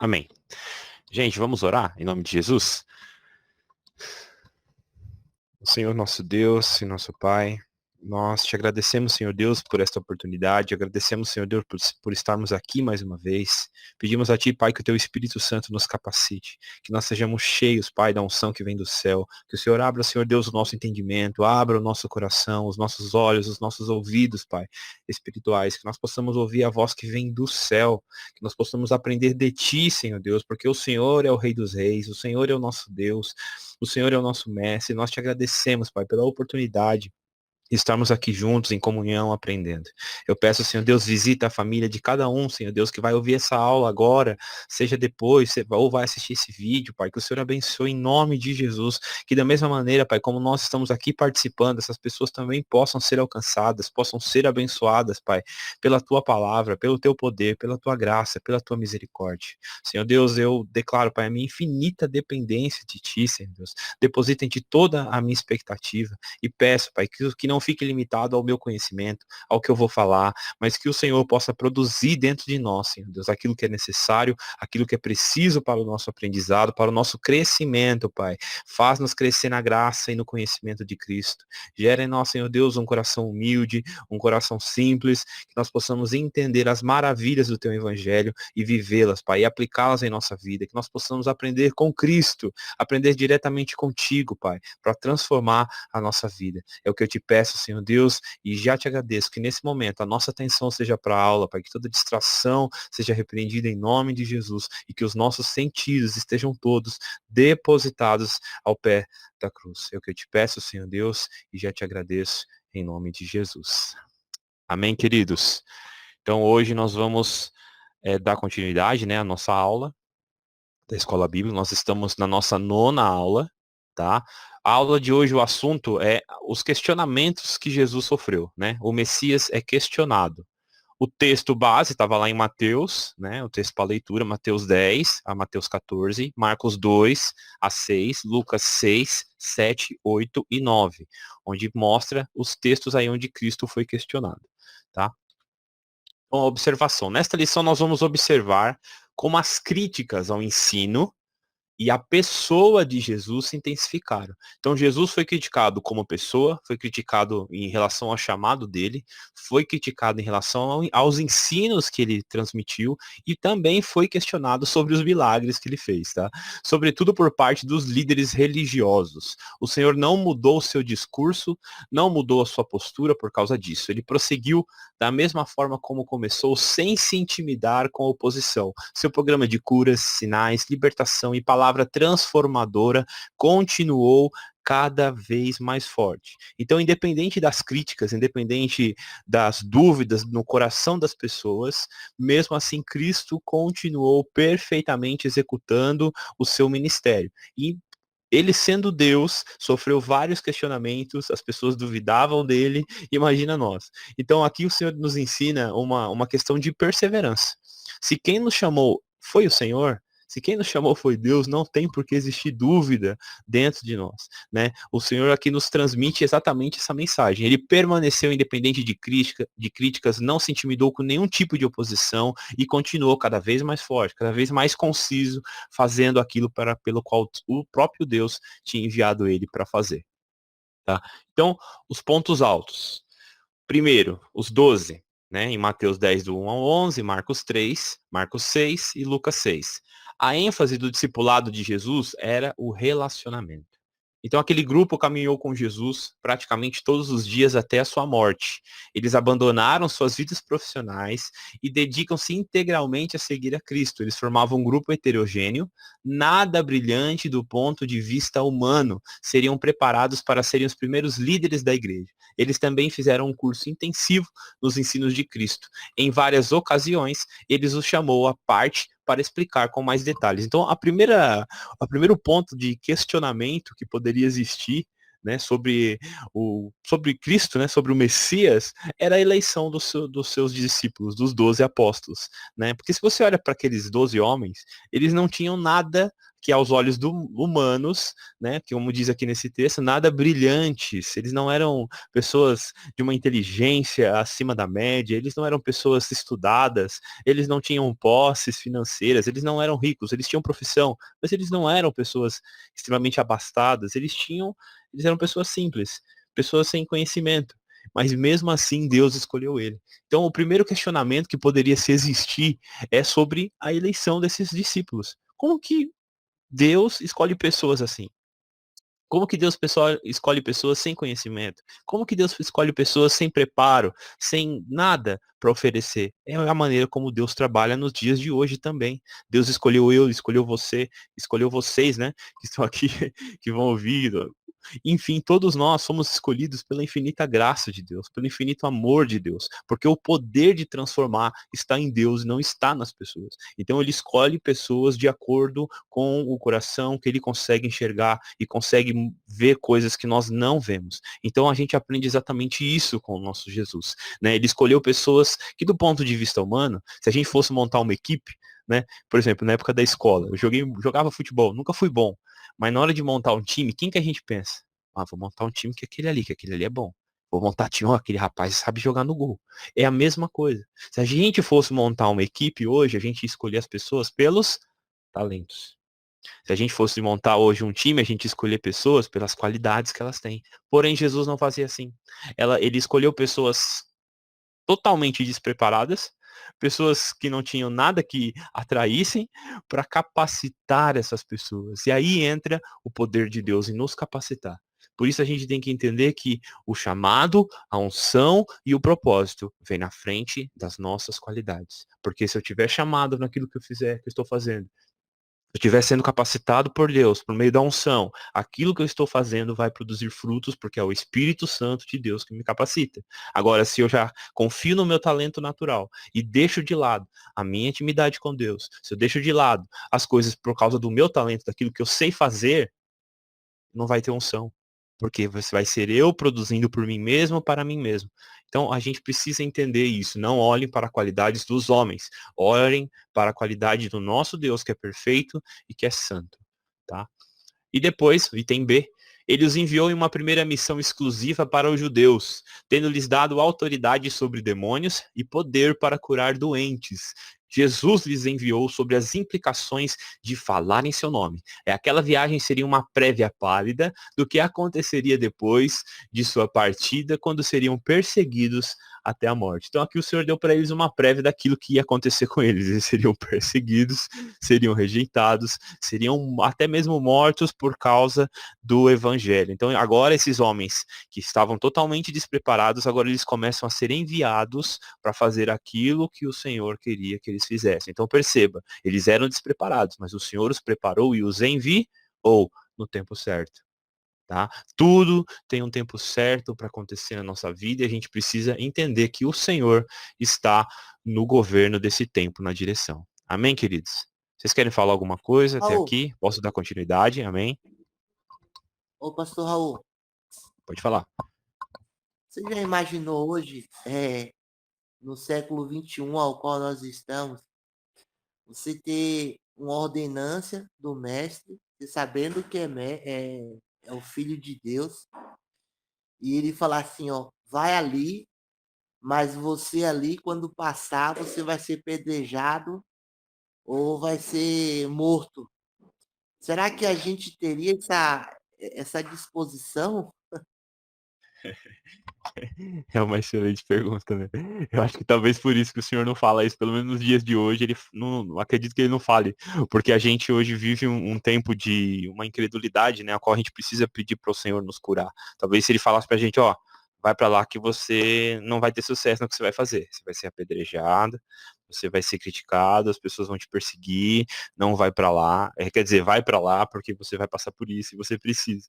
Amém. Gente, vamos orar em nome de Jesus? Senhor nosso Deus e nosso Pai, nós te agradecemos, Senhor Deus, por esta oportunidade, agradecemos, Senhor Deus, por estarmos aqui mais uma vez. Pedimos a Ti, Pai, que o Teu Espírito Santo nos capacite, que nós sejamos cheios, Pai, da unção que vem do céu, que o Senhor abra, Senhor Deus, o nosso entendimento, abra o nosso coração, os nossos olhos, os nossos ouvidos, Pai, espirituais, que nós possamos ouvir a voz que vem do céu, que nós possamos aprender de Ti, Senhor Deus, porque o Senhor é o Rei dos Reis, o Senhor é o nosso Deus, o Senhor é o nosso mestre, nós te agradecemos, Pai, pela oportunidade estarmos aqui juntos em comunhão aprendendo. Eu peço, Senhor Deus, visita a família de cada um, Senhor Deus, que vai ouvir essa aula agora, seja depois, ou vai assistir esse vídeo, Pai, que o Senhor abençoe em nome de Jesus, que da mesma maneira, Pai, como nós estamos aqui participando, essas pessoas também possam ser alcançadas, possam ser abençoadas, Pai, pela Tua palavra, pelo Teu poder, pela Tua graça, pela Tua misericórdia. Senhor Deus, eu declaro, Pai, a minha infinita dependência de Ti, Senhor Deus. Deposita em Ti toda a minha expectativa e peço, Pai, que não fique limitado ao meu conhecimento, ao que eu vou falar, mas que o Senhor possa produzir dentro de nós, Senhor Deus, aquilo que é necessário, aquilo que é preciso para o nosso aprendizado, para o nosso crescimento, Pai. Faz-nos crescer na graça e no conhecimento de Cristo. Gera em nós, Senhor Deus, um coração humilde, um coração simples, que nós possamos entender as maravilhas do Teu Evangelho e vivê-las, Pai, e aplicá-las em nossa vida, que nós possamos aprender com Cristo, aprender diretamente contigo, Pai, para transformar a nossa vida. É o que eu te peço, Senhor Deus, e já te agradeço que nesse momento a nossa atenção seja para a aula, Pai, que toda distração seja repreendida em nome de Jesus e que os nossos sentidos estejam todos depositados ao pé da cruz. É o que eu te peço, Senhor Deus, e já te agradeço em nome de Jesus. Amém, queridos? Então hoje nós vamos dar continuidade, né, à nossa aula da Escola Bíblica. Nós estamos na nossa 9ª aula, tá? A aula de hoje, o assunto é os questionamentos que Jesus sofreu, né? O Messias é questionado. O texto base estava lá em Mateus, né? O texto para leitura, Mateus 10 a Mateus 14, Marcos 2 a 6, Lucas 6, 7, 8 e 9, onde mostra os textos aí onde Cristo foi questionado, tá? Então, a observação. Nesta lição nós vamos observar como as críticas ao ensino e a pessoa de Jesus se intensificaram. Então Jesus foi criticado como pessoa, foi criticado em relação ao chamado dele, foi criticado em relação aos ensinos que ele transmitiu e também foi questionado sobre os milagres que ele fez, tá? Sobretudo por parte dos líderes religiosos. O Senhor não mudou o seu discurso, não mudou a sua postura por causa disso. Ele prosseguiu da mesma forma como começou, sem se intimidar com a oposição. Seu programa de curas, sinais, libertação e palavra transformadora continuou cada vez mais forte. Então, independente das críticas, independente das dúvidas no coração das pessoas, mesmo assim, Cristo continuou perfeitamente executando o seu ministério. E ele sendo Deus, sofreu vários questionamentos, as pessoas duvidavam dele, imagina nós. Então aqui o Senhor nos ensina uma questão de perseverança. Se quem nos chamou foi o Senhor, se quem nos chamou foi Deus, não tem por que existir dúvida dentro de nós, né? O Senhor aqui nos transmite exatamente essa mensagem. Ele permaneceu independente de críticas, não se intimidou com nenhum tipo de oposição e continuou cada vez mais forte, cada vez mais conciso, fazendo aquilo pelo qual o próprio Deus tinha enviado ele para fazer, tá? Então, os pontos altos. Primeiro, os 12, né? Em Mateus 10, do 1 ao 11, Marcos 3, Marcos 6 e Lucas 6. A ênfase do discipulado de Jesus era o relacionamento. Então aquele grupo caminhou com Jesus praticamente todos os dias até a sua morte. Eles abandonaram suas vidas profissionais e dedicam-se integralmente a seguir a Cristo. Eles formavam um grupo heterogêneo, nada brilhante do ponto de vista humano. Seriam preparados para serem os primeiros líderes da igreja. Eles também fizeram um curso intensivo nos ensinos de Cristo. Em várias ocasiões, eles os chamou à parte para explicar com mais detalhes. Então, o primeiro ponto de questionamento que poderia existir, né, sobre Cristo, né, sobre o Messias, era a eleição dos seus discípulos, dos 12 apóstolos, né? Porque se você olha para aqueles 12 homens, eles não tinham nada que aos olhos humanos, né, que como diz aqui nesse texto, nada brilhantes. Eles não eram pessoas de uma inteligência acima da média, eles não eram pessoas estudadas, eles não tinham posses financeiras, eles não eram ricos, eles tinham profissão, mas eles não eram pessoas extremamente abastadas, eles eram pessoas simples, pessoas sem conhecimento. Mas mesmo assim Deus escolheu ele. Então o primeiro questionamento que poderia se existir é sobre a eleição desses discípulos. Como que Deus escolhe pessoas assim? Como que Deus escolhe pessoas sem conhecimento? Como que Deus escolhe pessoas sem preparo, sem nada para oferecer? É a maneira como Deus trabalha nos dias de hoje também. Deus escolheu eu, escolheu você, escolheu vocês, né? Que estão aqui, que vão ouvir, enfim, todos nós somos escolhidos pela infinita graça de Deus, pelo infinito amor de Deus, porque o poder de transformar está em Deus e não está nas pessoas. Então ele escolhe pessoas de acordo com o coração que ele consegue enxergar e consegue ver coisas que nós não vemos. Então a gente aprende exatamente isso com o nosso Jesus, né? Ele escolheu pessoas que do ponto de vista humano, se a gente fosse montar uma equipe, né? Por exemplo, na época da escola, jogava futebol, nunca fui bom. Mas na hora de montar um time, quem que a gente pensa? Ah, vou montar um time que aquele ali é bom. Vou montar time, ó, aquele rapaz sabe jogar no gol. É a mesma coisa. Se a gente fosse montar uma equipe hoje, a gente ia escolher as pessoas pelos talentos. Se a gente fosse montar hoje um time, a gente ia escolher pessoas pelas qualidades que elas têm. Porém, Jesus não fazia assim. Ele escolheu pessoas totalmente despreparadas, pessoas que não tinham nada que atraíssem, para capacitar essas pessoas. E aí entra o poder de Deus em nos capacitar. Por isso a gente tem que entender que o chamado, a unção e o propósito vem na frente das nossas qualidades. Porque se eu tiver chamado naquilo que eu fizer, que eu estou fazendo, eu estiver sendo capacitado por Deus, por meio da unção, aquilo que eu estou fazendo vai produzir frutos, porque é o Espírito Santo de Deus que me capacita. Agora, se eu já confio no meu talento natural e deixo de lado a minha intimidade com Deus, se eu deixo de lado as coisas por causa do meu talento, daquilo que eu sei fazer, não vai ter unção. Porque vai ser eu produzindo por mim mesmo, para mim mesmo. Então a gente precisa entender isso. Não olhem para qualidades dos homens. Olhem para a qualidade do nosso Deus, que é perfeito e que é santo. Tá? E depois, item B, ele os enviou em uma primeira missão exclusiva para os judeus, tendo-lhes dado autoridade sobre demônios e poder para curar doentes. Jesus lhes enviou sobre as implicações de falar em seu nome. Aquela viagem seria uma prévia pálida do que aconteceria depois de sua partida, quando seriam perseguidos até a morte. Então aqui o Senhor deu para eles uma prévia daquilo que ia acontecer com eles. Eles seriam perseguidos, seriam rejeitados, seriam até mesmo mortos por causa do evangelho. Então agora esses homens que estavam totalmente despreparados, agora eles começam a ser enviados para fazer aquilo que o Senhor queria que eles fizessem. Então perceba, eles eram despreparados, mas o Senhor os preparou e os enviou no tempo certo. Tá? Tudo tem um tempo certo para acontecer na nossa vida e a gente precisa entender que o Senhor está no governo desse tempo, na direção. Amém, queridos? Vocês querem falar alguma coisa até Raul, aqui? Posso dar continuidade? Amém? ô pastor Raul, Pode falar. você já imaginou hoje, no século XXI ao qual nós estamos, você ter uma ordenância do mestre, você sabendo que é o filho de Deus, e ele falar assim, ó, vai ali, mas você ali, quando passar, você vai ser pedrejado ou vai ser morto. Será que a gente teria essa disposição? É uma excelente pergunta, né? Eu acho que talvez por isso que o senhor não fala isso, pelo menos nos dias de hoje, ele não acredito que ele não fale, porque a gente hoje vive um tempo de uma incredulidade, né, a qual a gente precisa pedir para o Senhor nos curar. Talvez se ele falasse pra gente, ó, vai para lá que você não vai ter sucesso no que você vai fazer. Você vai ser apedrejado, você vai ser criticado, as pessoas vão te perseguir, não vai para lá. Quer dizer, vai para lá porque você vai passar por isso e você precisa.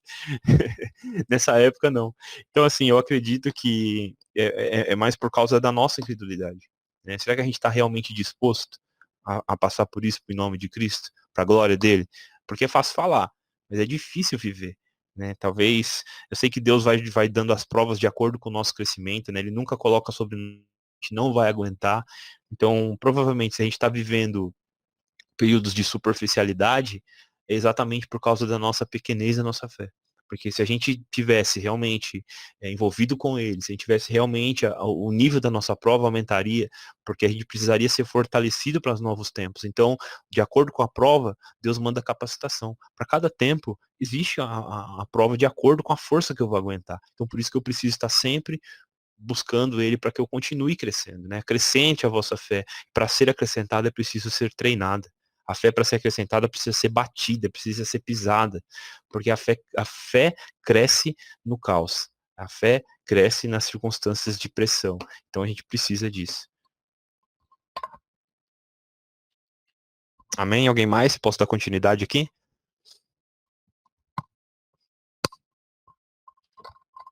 Nessa época, não. Então, assim, eu acredito que é mais por causa da nossa incredulidade. Né? Será que a gente está realmente disposto a passar por isso em nome de Cristo, para a glória dele? Porque é fácil falar, mas é difícil viver. Né? Talvez, eu sei que Deus vai dando as provas de acordo com o nosso crescimento, né? Ele nunca coloca sobre nós, a gente não vai aguentar. Então, provavelmente, se a gente está vivendo períodos de superficialidade, é exatamente por causa da nossa pequenez da nossa fé. Porque se a gente tivesse realmente envolvido com eles, se a gente tivesse realmente o nível da nossa prova aumentaria, porque a gente precisaria ser fortalecido para os novos tempos. Então, de acordo com a prova, Deus manda capacitação. Para cada tempo, existe a prova de acordo com a força que eu vou aguentar. Então, por isso que eu preciso estar sempre buscando ele para que eu continue crescendo, né? Acrescente a vossa fé. Para ser acrescentada é preciso ser treinada. A fé para ser acrescentada precisa ser batida, precisa ser pisada, porque a fé cresce no caos. A fé cresce nas circunstâncias de pressão. Então a gente precisa disso. Amém? Alguém mais? Posso dar continuidade aqui?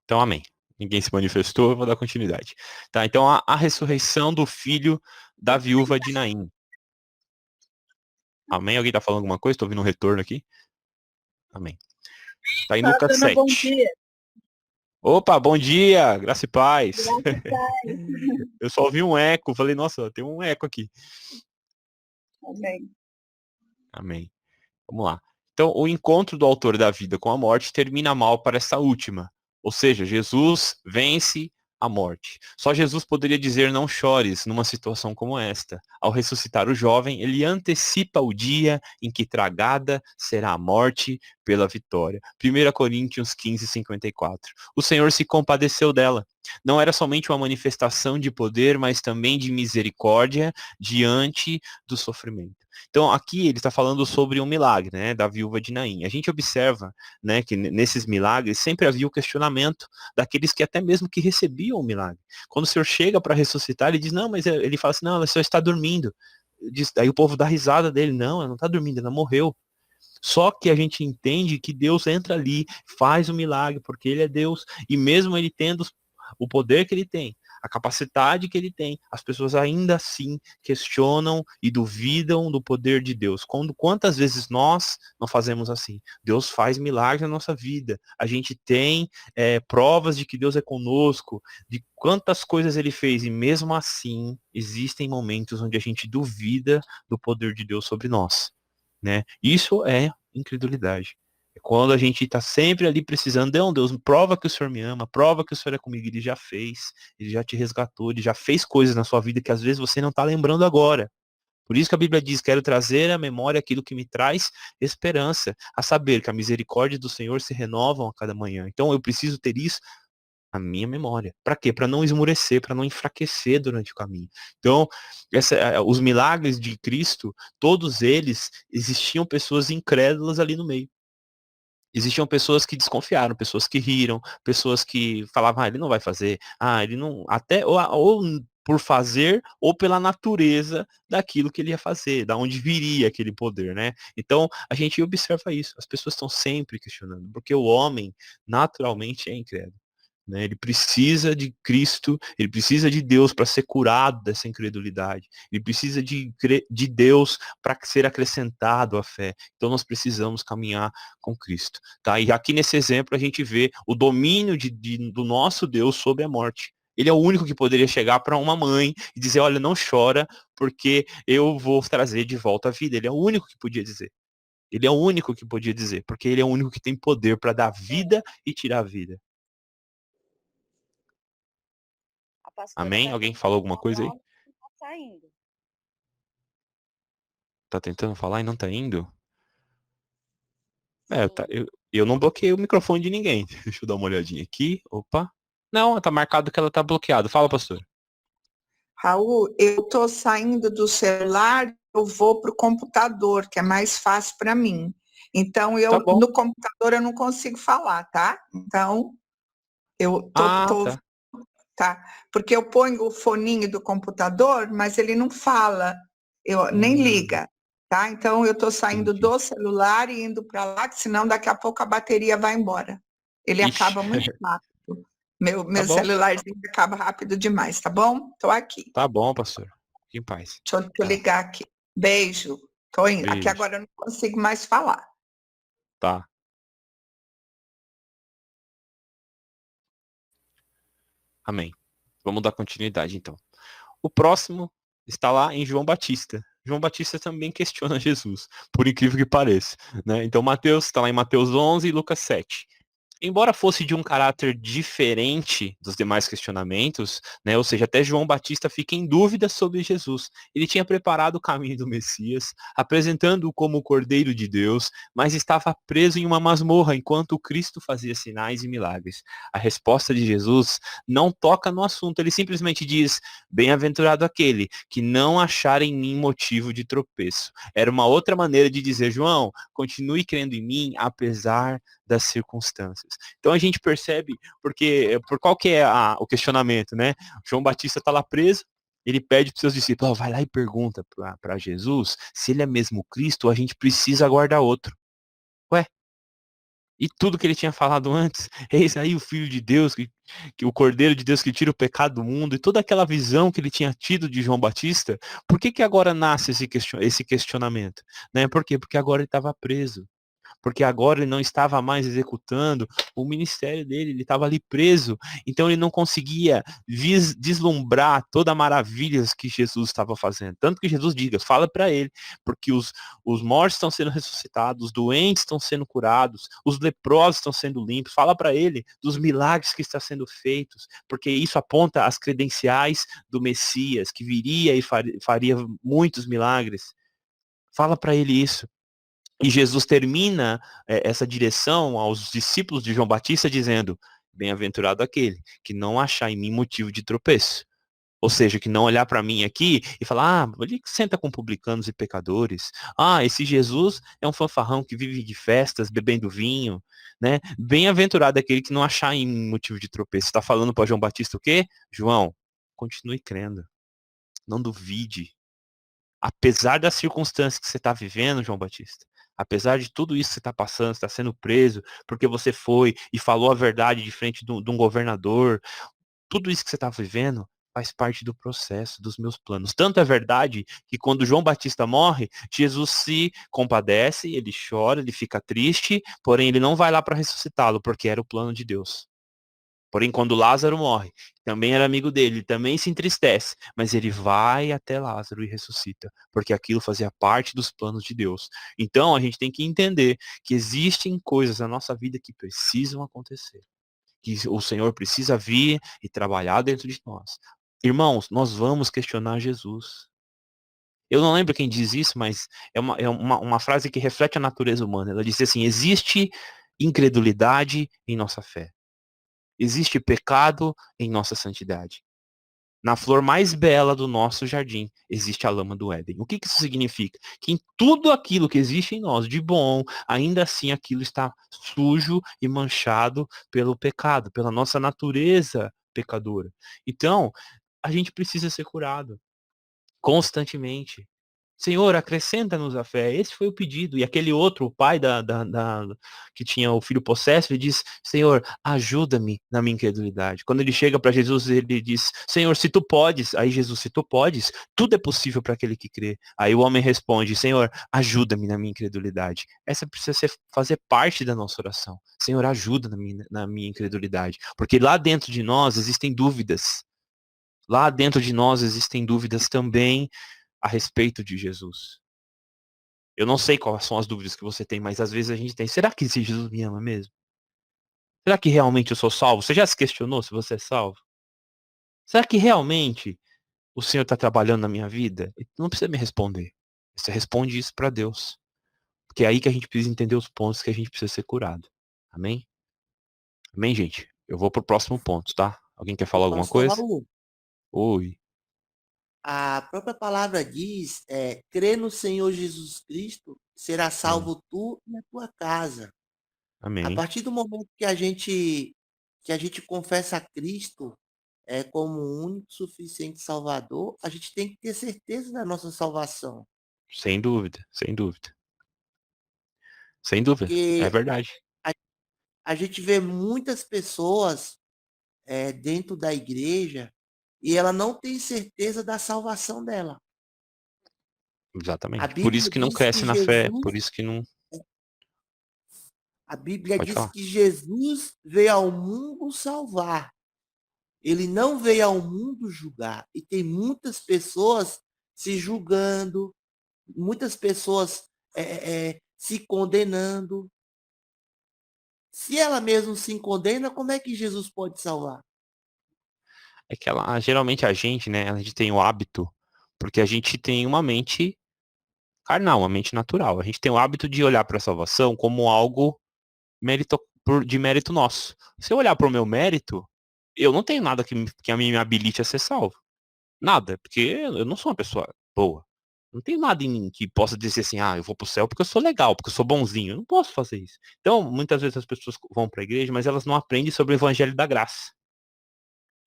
Então, amém. Ninguém se manifestou, eu vou dar continuidade. Tá, então a ressurreição do filho da viúva de Naim. Amém? Alguém está falando alguma coisa? Estou ouvindo um retorno aqui. Amém. Está em Lucas Dona, bom 7. dia. Opa, bom dia, graça e paz. Graças a Deus. Eu só ouvi um eco, falei, nossa, tem um eco aqui. Amém. Amém. Vamos lá. Então, o encontro do autor da vida com a morte termina mal para essa última. Ou seja, Jesus vence a morte. Só Jesus poderia dizer não chores numa situação como esta. Ao ressuscitar o jovem, ele antecipa o dia em que tragada será a morte pela vitória. 1 Coríntios 15, 54. O Senhor se compadeceu dela. Não era somente uma manifestação de poder, mas também de misericórdia diante do sofrimento. Então, aqui ele está falando sobre um milagre, né, da viúva de Naim. A gente observa, né, que nesses milagres sempre havia o questionamento daqueles que até mesmo que recebiam o milagre. Quando o Senhor chega para ressuscitar, ele diz, não, mas ele fala assim, não, ela só está dormindo. Aí o povo dá risada dele, não, ela não está dormindo, ela morreu. Só que a gente entende que Deus entra ali, faz o milagre, porque ele é Deus, e mesmo ele tendo o poder que ele tem, a capacidade que ele tem, as pessoas ainda assim questionam e duvidam do poder de Deus. Quantas vezes nós não fazemos assim? Deus faz milagres na nossa vida. A gente tem provas de que Deus é conosco, de quantas coisas ele fez, e mesmo assim existem momentos onde a gente duvida do poder de Deus sobre nós. Né? Isso é incredulidade. É quando a gente está sempre ali precisando, não, Deus, prova que o Senhor me ama, prova que o Senhor é comigo. Ele já fez, ele já te resgatou, ele já fez coisas na sua vida que às vezes você não está lembrando agora. Por isso que a Bíblia diz, quero trazer à memória aquilo que me traz esperança, a saber que a misericórdia do Senhor se renovam a cada manhã. Então eu preciso ter isso a minha memória. Para quê? Para não esmurecer, para não enfraquecer durante o caminho. Então, os milagres de Cristo, todos eles, existiam pessoas incrédulas ali no meio. Existiam pessoas que desconfiaram, pessoas que riram, pessoas que falavam, ele não vai fazer, ele não, até, ou por fazer, ou pela natureza daquilo que ele ia fazer, da onde viria aquele poder, né? Então, a gente observa isso, as pessoas estão sempre questionando, porque o homem, naturalmente, é incrédulo. Né? Ele precisa de Cristo, ele precisa de Deus para ser curado dessa incredulidade. Ele precisa de Deus para ser acrescentado à fé. Então nós precisamos caminhar com Cristo. Tá? E aqui nesse exemplo a gente vê o domínio do nosso Deus sobre a morte. Ele é o único que poderia chegar para uma mãe e dizer, olha, não chora, porque eu vou trazer de volta a vida. Ele é o único que podia dizer. Ele é o único que podia dizer, porque ele é o único que tem poder para dar vida e tirar a vida. A pastora Amém? está Alguém falou tentando alguma coisa aí? falar e está saindo. Tá tentando falar e não tá indo? Sim. Eu não bloqueei o microfone de ninguém. Deixa eu dar uma olhadinha aqui. Opa. Não, tá marcado que ela tá bloqueada. Fala, pastor. Raul, eu estou saindo do celular, eu vou para o computador, que é mais fácil para mim. Então, Tá bom. no computador eu não consigo falar, tá? Então, eu tô, Tá. tá? Porque eu ponho o foninho do computador, mas ele não fala, nem liga, tá? Então, eu estou saindo Entendi. do celular e indo para lá, que senão daqui a pouco a bateria vai embora. Ele Ixi. acaba muito rápido. Tá Meu bom. celularzinho acaba rápido demais, tá bom? Estou aqui. Tá bom, pastor. Fique em paz. Deixa eu Tá. ligar aqui. Beijo. Tô indo. Aqui Beijo. agora eu não consigo mais falar. Tá. Amém. Vamos dar continuidade, então. O próximo está lá em João Batista. João Batista também questiona Jesus, por incrível que pareça, né? Então Mateus está lá em Mateus 11 e Lucas 7. Embora fosse de um caráter diferente dos demais questionamentos, né, ou seja, até João Batista fica em dúvida sobre Jesus. Ele tinha preparado o caminho do Messias, apresentando-o como o Cordeiro de Deus, mas estava preso em uma masmorra enquanto o Cristo fazia sinais e milagres. A resposta de Jesus não toca no assunto, ele simplesmente diz: bem-aventurado aquele que não achar em mim motivo de tropeço. Era uma outra maneira de dizer: João, continue crendo em mim, apesar das circunstâncias. Então a gente percebe, por qual que é o questionamento, né? João Batista está lá preso, ele pede para os seus discípulos: vai lá e pergunta para Jesus se ele é mesmo Cristo ou a gente precisa aguardar outro. Ué, e tudo que ele tinha falado antes, eis aí o Filho de Deus, que o Cordeiro de Deus que tira o pecado do mundo, e toda aquela visão que ele tinha tido de João Batista, por que agora nasce esse questionamento? Né? Por quê? Porque agora ele estava preso. Porque agora ele não estava mais executando o ministério dele, ele estava ali preso, então ele não conseguia deslumbrar toda a maravilha que Jesus estava fazendo. Tanto que Jesus diga, fala para ele, porque os mortos estão sendo ressuscitados, os doentes estão sendo curados, os leprosos estão sendo limpos, fala para ele dos milagres que estão sendo feitos, porque isso aponta as credenciais do Messias, que viria e faria muitos milagres. Fala para ele isso. E Jesus termina essa direção aos discípulos de João Batista dizendo: bem-aventurado aquele que não achar em mim motivo de tropeço. Ou seja, que não olhar para mim aqui e falar: ele senta com publicanos e pecadores. Esse Jesus é um fanfarrão que vive de festas, bebendo vinho. Né? Bem-aventurado aquele que não achar em mim motivo de tropeço. Está falando para João Batista o quê? João, continue crendo. Não duvide. Apesar das circunstâncias que você está vivendo, João Batista, apesar de tudo isso que você está passando, está sendo preso, porque você foi e falou a verdade de frente de um governador, tudo isso que você está vivendo faz parte do processo, dos meus planos. Tanto é verdade que quando João Batista morre, Jesus se compadece, ele chora, ele fica triste, porém ele não vai lá para ressuscitá-lo, porque era o plano de Deus. Porém, quando Lázaro morre, também era amigo dele, também se entristece, mas ele vai até Lázaro e ressuscita, porque aquilo fazia parte dos planos de Deus. Então, a gente tem que entender que existem coisas na nossa vida que precisam acontecer, que o Senhor precisa vir e trabalhar dentro de nós. Irmãos, nós vamos questionar Jesus. Eu não lembro quem diz isso, mas é uma frase que reflete a natureza humana. Ela diz assim: existe incredulidade em nossa fé. Existe pecado em nossa santidade. Na flor mais bela do nosso jardim, existe a lama do Éden. O que isso significa? Que em tudo aquilo que existe em nós de bom, ainda assim aquilo está sujo e manchado pelo pecado, pela nossa natureza pecadora. Então, a gente precisa ser curado constantemente. Senhor, acrescenta-nos a fé. Esse foi o pedido. E aquele outro, o pai que tinha o filho possesso, ele diz: Senhor, ajuda-me na minha incredulidade. Quando ele chega para Jesus, ele diz: Senhor, se tu podes. Aí Jesus: se tu podes, tudo é possível para aquele que crê. Aí o homem responde: Senhor, ajuda-me na minha incredulidade. Essa precisa fazer parte da nossa oração. Senhor, ajuda na minha incredulidade. Porque lá dentro de nós existem dúvidas. Lá dentro de nós existem dúvidas também a respeito de Jesus. Eu não sei quais são as dúvidas que você tem, mas às vezes a gente tem. Será que esse Jesus me ama mesmo? Será que realmente eu sou salvo? Você já se questionou se você é salvo? Será que realmente o Senhor está trabalhando na minha vida? Não precisa me responder. Você responde isso para Deus. Porque é aí que a gente precisa entender os pontos que a gente precisa ser curado. Amém? Amém, gente? Eu vou pro próximo ponto, tá? Alguém quer falar alguma Pastor coisa? Raul, Oi. a própria palavra diz, crê no Senhor Jesus Cristo, será salvo tu e a tua casa. A Amém. partir do momento que a gente confessa a Cristo como o único suficiente Salvador, a gente tem que ter certeza da nossa salvação. Sem dúvida, sem dúvida. Sem dúvida. É Porque verdade. a, a gente vê muitas pessoas dentro da igreja e ela não tem certeza da salvação dela. A Exatamente. Por isso Bíblia que não diz que cresce na fé, Jesus, por isso que não. a Bíblia Pode diz falar. que Jesus veio ao mundo salvar. Ele não veio ao mundo julgar. E tem muitas pessoas se julgando, muitas pessoas se condenando. Se ela mesmo se condena, como é que Jesus pode salvar? É que geralmente a gente, né, a gente tem o hábito, porque a gente tem uma mente carnal, uma mente natural. A gente tem o hábito de olhar para a salvação como algo de mérito nosso. Se eu olhar para o meu mérito, eu não tenho nada que a mim me habilite a ser salvo. Nada, porque eu não sou uma pessoa boa. Não tenho nada em mim que possa dizer assim, eu vou pro céu porque eu sou legal, porque eu sou bonzinho. Eu não posso fazer isso. Então, muitas vezes as pessoas vão para a igreja, mas elas não aprendem sobre o evangelho da graça.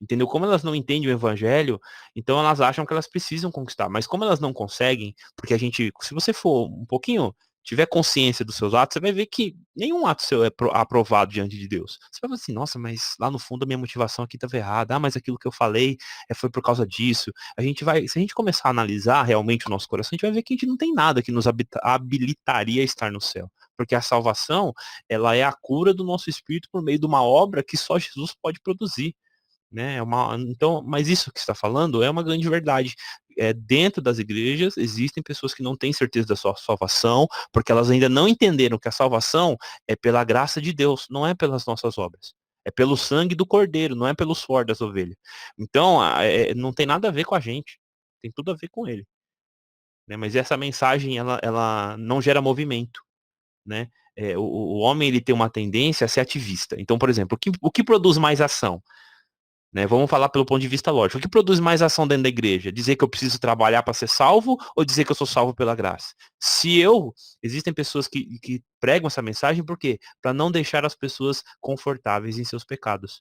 Entendeu? Como elas não entendem o evangelho, então elas acham que elas precisam conquistar. Mas como elas não conseguem, porque se você for um pouquinho, tiver consciência dos seus atos, você vai ver que nenhum ato seu é aprovado diante de Deus. Você vai falar assim, nossa, mas lá no fundo a minha motivação aqui estava errada. Mas aquilo que eu falei foi por causa disso. Se a gente começar a analisar realmente o nosso coração, a gente vai ver que a gente não tem nada que nos habilitaria a estar no céu. Porque a salvação, ela é a cura do nosso espírito por meio de uma obra que só Jesus pode produzir. Né? Então, mas isso que está falando é uma grande verdade. Dentro das igrejas existem pessoas que não têm certeza da sua salvação, porque elas ainda não entenderam que a salvação é pela graça de Deus, não é pelas nossas obras. É pelo sangue do cordeiro, não é pelo suor das ovelhas. Então, não tem nada a ver com a gente. Tem tudo a ver com ele. Né? Mas essa mensagem, ela não gera movimento. Né? O homem ele tem uma tendência a ser ativista. Então, por exemplo, o que produz mais ação? Né? Vamos falar pelo ponto de vista lógico. O que produz mais ação dentro da igreja? Dizer que eu preciso trabalhar para ser salvo ou dizer que eu sou salvo pela graça? Existem pessoas que pregam essa mensagem, por quê? Para não deixar as pessoas confortáveis em seus pecados.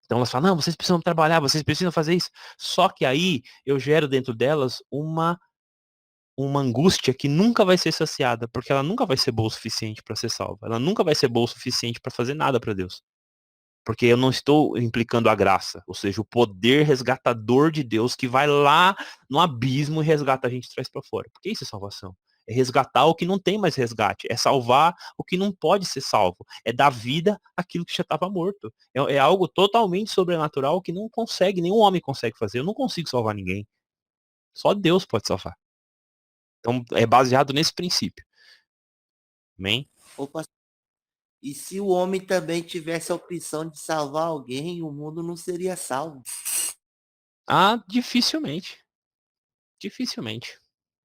Então elas falam, não, vocês precisam trabalhar, vocês precisam fazer isso. Só que aí eu gero dentro delas uma angústia que nunca vai ser saciada, porque ela nunca vai ser boa o suficiente para ser salva. Ela nunca vai ser boa o suficiente para fazer nada para Deus. Porque eu não estou implicando a graça, ou seja, o poder resgatador de Deus que vai lá no abismo e resgata a gente e traz para fora. Porque isso é salvação. É resgatar o que não tem mais resgate. É salvar o que não pode ser salvo. É dar vida àquilo que já estava morto. É algo totalmente sobrenatural que não consegue, nenhum homem consegue fazer. Eu não consigo salvar ninguém. Só Deus pode salvar. Então é baseado nesse princípio. Amém? Opa, e se o homem também tivesse a opção de salvar alguém, o mundo não seria salvo. Dificilmente. Dificilmente.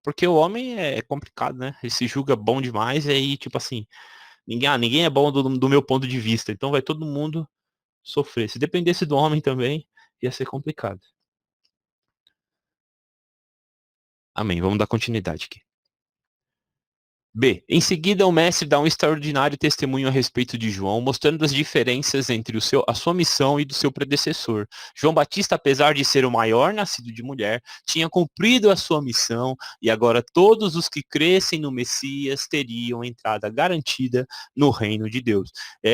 Porque o homem é complicado, né? Ele se julga bom demais e aí, tipo assim, ninguém é bom do meu ponto de vista. Então vai todo mundo sofrer. Se dependesse do homem também, ia ser complicado. Amém. Vamos dar continuidade aqui. B. Em seguida, o mestre dá um extraordinário testemunho a respeito de João, mostrando as diferenças entre a sua missão e do seu predecessor. João Batista, apesar de ser o maior nascido de mulher, tinha cumprido a sua missão e agora todos os que crescem no Messias teriam entrada garantida no reino de Deus.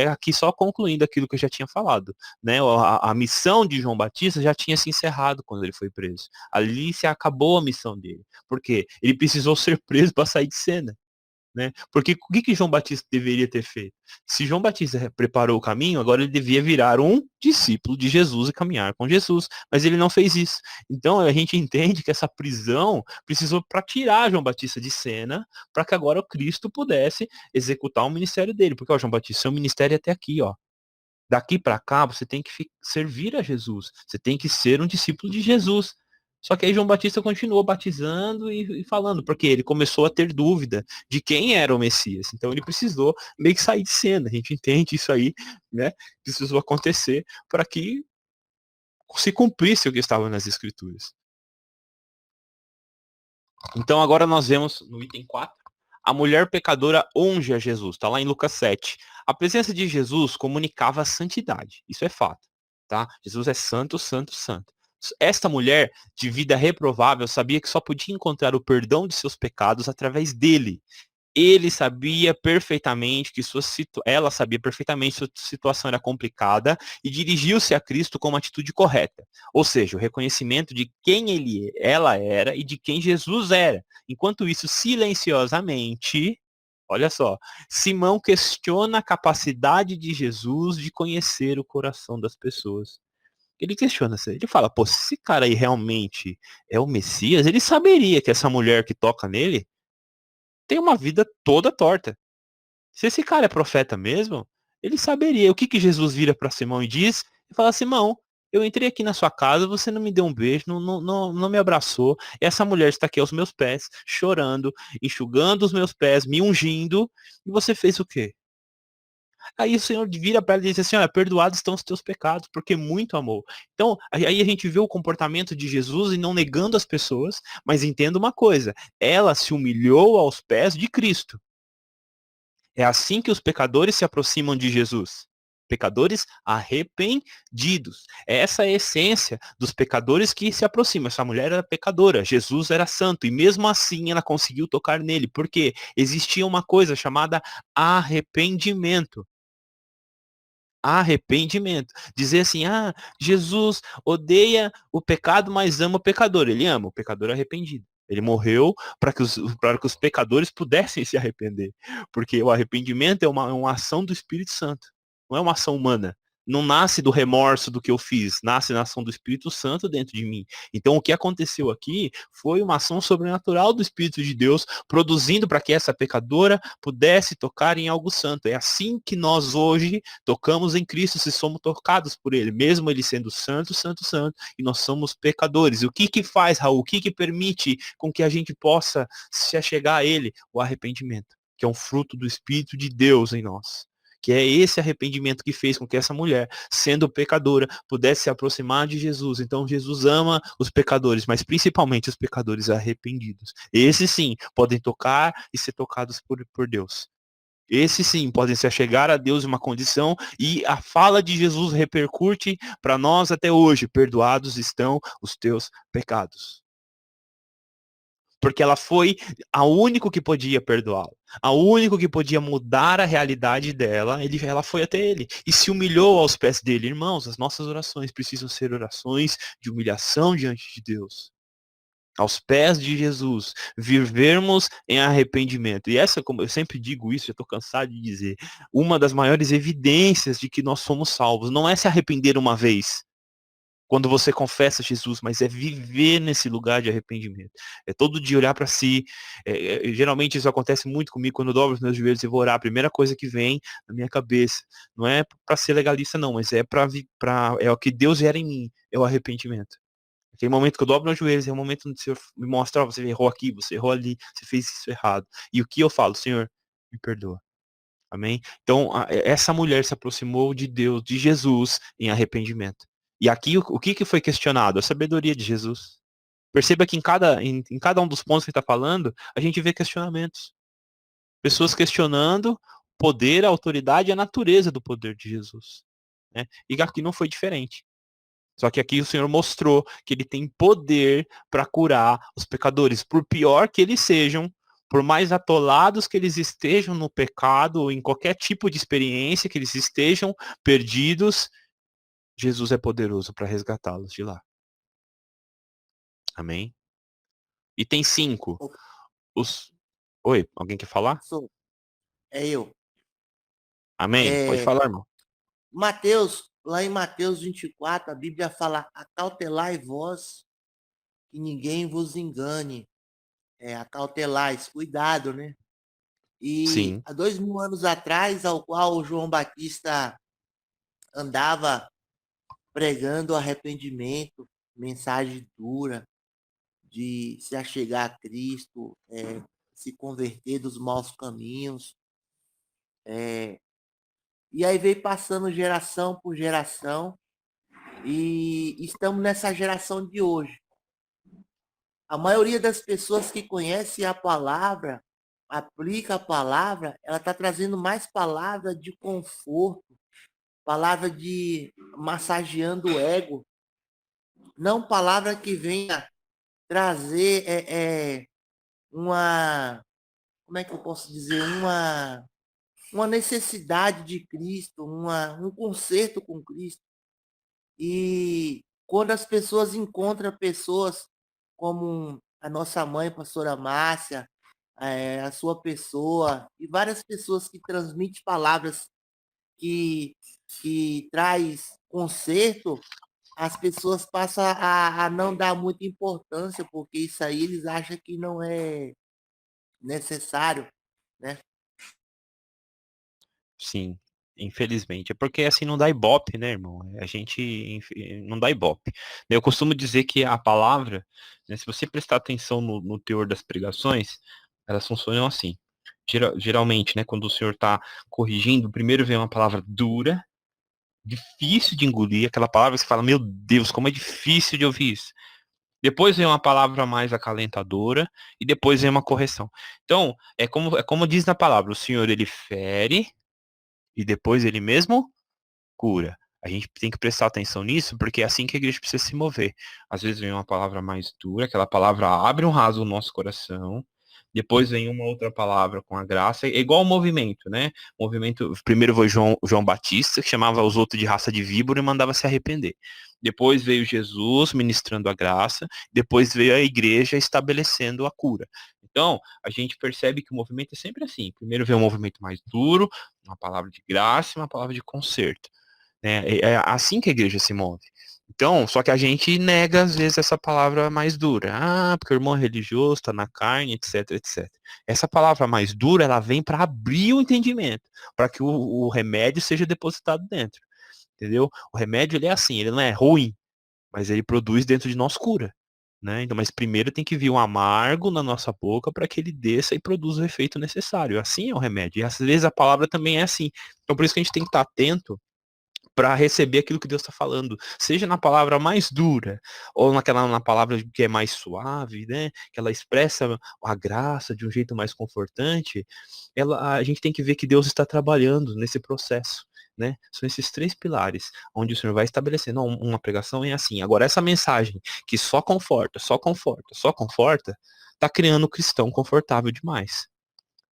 Aqui só concluindo aquilo que eu já tinha falado. Né? A missão de João Batista já tinha se encerrado quando ele foi preso. Ali se acabou a missão dele. Por quê? Ele precisou ser preso para sair de cena. Né? Porque o que João Batista deveria ter feito? Se João Batista preparou o caminho, agora ele devia virar um discípulo de Jesus e caminhar com Jesus. Mas ele não fez isso. Então a gente entende que essa prisão precisou para tirar João Batista de cena, para que agora o Cristo pudesse executar o ministério dele. Porque, João Batista, seu ministério é até aqui, ó. Daqui para cá, você tem que servir a Jesus. Você tem que ser um discípulo de Jesus. Só que aí João Batista continuou batizando e falando, porque ele começou a ter dúvida de quem era o Messias. Então ele precisou meio que sair de cena. A gente entende isso aí, né? Precisou acontecer para que se cumprisse o que estava nas Escrituras. Então agora nós vemos no item 4, a mulher pecadora unge a Jesus. Está lá em Lucas 7. A presença de Jesus comunicava a santidade. Isso é fato. Tá? Jesus é santo, santo, santo. Esta mulher de vida reprovável sabia que só podia encontrar o perdão de seus pecados através dele. Ele sabia perfeitamente que ela sabia perfeitamente que sua situação era complicada e dirigiu-se a Cristo com uma atitude correta. Ou seja, o reconhecimento de quem ela era e de quem Jesus era. Enquanto isso, silenciosamente, olha só, Simão questiona a capacidade de Jesus de conhecer o coração das pessoas. Ele questiona, ele fala, pô, se esse cara aí realmente é o Messias, ele saberia que essa mulher que toca nele tem uma vida toda torta. Se esse cara é profeta mesmo, ele saberia. O que que Jesus vira para Simão e diz? Ele fala: Simão, eu entrei aqui na sua casa, você não me deu um beijo, não me abraçou. Essa mulher está aqui aos meus pés, chorando, enxugando os meus pés, me ungindo, e você fez o quê? Aí o Senhor vira para ela e diz assim: olha, perdoados estão os teus pecados, porque muito amou. Então, aí a gente vê o comportamento de Jesus e não negando as pessoas, mas entenda uma coisa, ela se humilhou aos pés de Cristo. É assim que os pecadores se aproximam de Jesus. Pecadores arrependidos. Essa é a essência dos pecadores que se aproximam. Essa mulher era pecadora, Jesus era santo, e mesmo assim ela conseguiu tocar nele, porque existia uma coisa chamada arrependimento. Arrependimento. Dizer assim: ah, Jesus odeia o pecado, mas ama o pecador. Ele ama o pecador arrependido. Ele morreu para que os pecadores pudessem se arrepender. Porque o arrependimento é uma ação do Espírito Santo. Não é uma ação humana. Não nasce do remorso do que eu fiz, nasce na ação do Espírito Santo dentro de mim. Então o que aconteceu aqui foi uma ação sobrenatural do Espírito de Deus, produzindo para que essa pecadora pudesse tocar em algo santo. É assim que nós hoje tocamos em Cristo, se somos tocados por Ele, mesmo Ele sendo santo, santo, santo, e nós somos pecadores. E o que que faz, Raul? O que que permite com que a gente possa se achegar a Ele? O arrependimento, que é um fruto do Espírito de Deus em nós. Que é esse arrependimento que fez com que essa mulher, sendo pecadora, pudesse se aproximar de Jesus. Então Jesus ama os pecadores, mas principalmente os pecadores arrependidos. Esses sim podem tocar e ser tocados por Deus. Esses sim podem se achegar a Deus em uma condição, e a fala de Jesus repercute para nós até hoje: perdoados estão os teus pecados. Porque ela foi a único que podia perdoá-lo. A único que podia mudar a realidade dela, ela foi até ele e se humilhou aos pés dele. Irmãos, as nossas orações precisam ser orações de humilhação diante de Deus. Aos pés de Jesus, vivermos em arrependimento. E essa, como eu sempre digo isso, já estou cansado de dizer, uma das maiores evidências de que nós somos salvos não é se arrepender uma vez, quando você confessa Jesus, mas é viver nesse lugar de arrependimento. É todo dia olhar para si. Geralmente isso acontece muito comigo quando eu dobro os meus joelhos e vou orar. A primeira coisa que vem na minha cabeça não é para ser legalista, não, mas é é o que Deus gera em mim, é o arrependimento. Aquele momento que eu dobro meus joelhos é o momento onde o Senhor me mostra: ó, você errou aqui, você errou ali, você fez isso errado. E o que eu falo? Senhor, me perdoa. Amém? Então, essa mulher se aproximou de Deus, de Jesus, em arrependimento. E aqui, o que que foi questionado? A sabedoria de Jesus. Perceba que em cada um dos pontos que ele está falando, a gente vê questionamentos. Pessoas questionando o poder, a autoridade e a natureza do poder de Jesus. Né? E aqui não foi diferente. Só que aqui o Senhor mostrou que ele tem poder para curar os pecadores, por pior que eles sejam, por mais atolados que eles estejam no pecado, ou em qualquer tipo de experiência que eles estejam perdidos, Jesus é poderoso para resgatá-los de lá. Amém? E tem 5. Os... Oi, alguém quer falar? É eu. Amém? Pode falar, irmão. Mateus, lá em Mateus 24, a Bíblia fala: acautelai vós, que ninguém vos engane. Acautelais, cuidado, né? E Sim. há 2000 anos atrás, ao qual o João Batista andava pregando arrependimento, mensagem dura, de se achegar a Cristo, se converter dos maus caminhos. E aí veio passando geração por geração, e estamos nessa geração de hoje. A maioria das pessoas que conhecem a palavra, aplica a palavra, ela está trazendo mais palavra de conforto, palavra de massageando o ego, não palavra que venha trazer uma, como é que eu posso dizer, uma necessidade de Cristo, um conserto com Cristo. E quando as pessoas encontram pessoas como a nossa mãe, pastora Márcia, a sua pessoa, e várias pessoas que transmitem palavras que traz conserto, as pessoas passam a não dar muita importância, porque isso aí eles acham que necessário, né? Sim, infelizmente. É porque assim não dá ibope, né, irmão? A gente não dá ibope. Eu costumo dizer que a palavra, né, se você prestar atenção no teor das pregações, elas funcionam assim. Geralmente, né, quando o senhor está corrigindo, primeiro vem uma palavra dura, difícil de engolir, aquela palavra que você fala, meu Deus, como é difícil de ouvir isso. Depois vem uma palavra mais acalentadora e depois vem uma correção. Então, é como diz na palavra, o Senhor ele fere e depois ele mesmo cura. A gente tem que prestar atenção nisso, porque é assim que a igreja precisa se mover. Às vezes vem uma palavra mais dura, aquela palavra abre um raso no nosso coração. Depois vem uma outra palavra com a graça. É igual o movimento, né? O movimento, primeiro foi João Batista, que chamava os outros de raça de víbora e mandava se arrepender. Depois veio Jesus ministrando a graça. Depois veio a igreja estabelecendo a cura. Então, a gente percebe que o movimento é sempre assim. Primeiro vem um movimento mais duro, uma palavra de graça e uma palavra de conserto. É assim que a igreja se move. Então, só que a gente nega, às vezes, essa palavra mais dura. Ah, porque o irmão é religioso, está na carne, etc, etc. Essa palavra mais dura, ela vem para abrir o entendimento, para que o remédio seja depositado dentro. Entendeu? O remédio, ele é assim, ele não é ruim, mas ele produz dentro de nós cura. Né? Então, mas primeiro tem que vir um amargo na nossa boca para que ele desça e produza o efeito necessário. Assim é o remédio. E às vezes a palavra também é assim. Então, por isso que a gente tem que estar atento para receber aquilo que Deus está falando, seja na palavra mais dura ou na palavra que é mais suave, né? Que ela expressa a graça de um jeito mais confortante. A gente tem que ver que Deus está trabalhando nesse processo. Né? São esses três pilares onde o Senhor vai estabelecendo. Não, uma pregação é assim. Agora, essa mensagem que só conforta, só conforta, só conforta, tá criando o cristão confortável demais.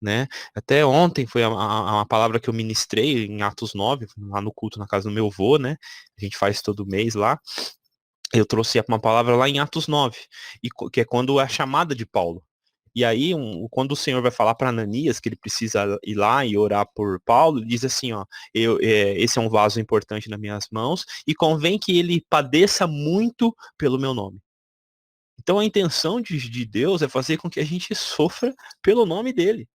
Né? Até ontem foi uma palavra que eu ministrei em Atos 9, lá no culto na casa do meu avô, né? A gente faz todo mês lá. Eu trouxe uma palavra lá em Atos 9, que é quando é a chamada de Paulo. E aí, quando o Senhor vai falar para Ananias que ele precisa ir lá e orar por Paulo, ele diz assim, ó, esse é um vaso importante nas minhas mãos, e convém que ele padeça muito pelo meu nome. Então a intenção de Deus é fazer com que a gente sofra pelo nome dele.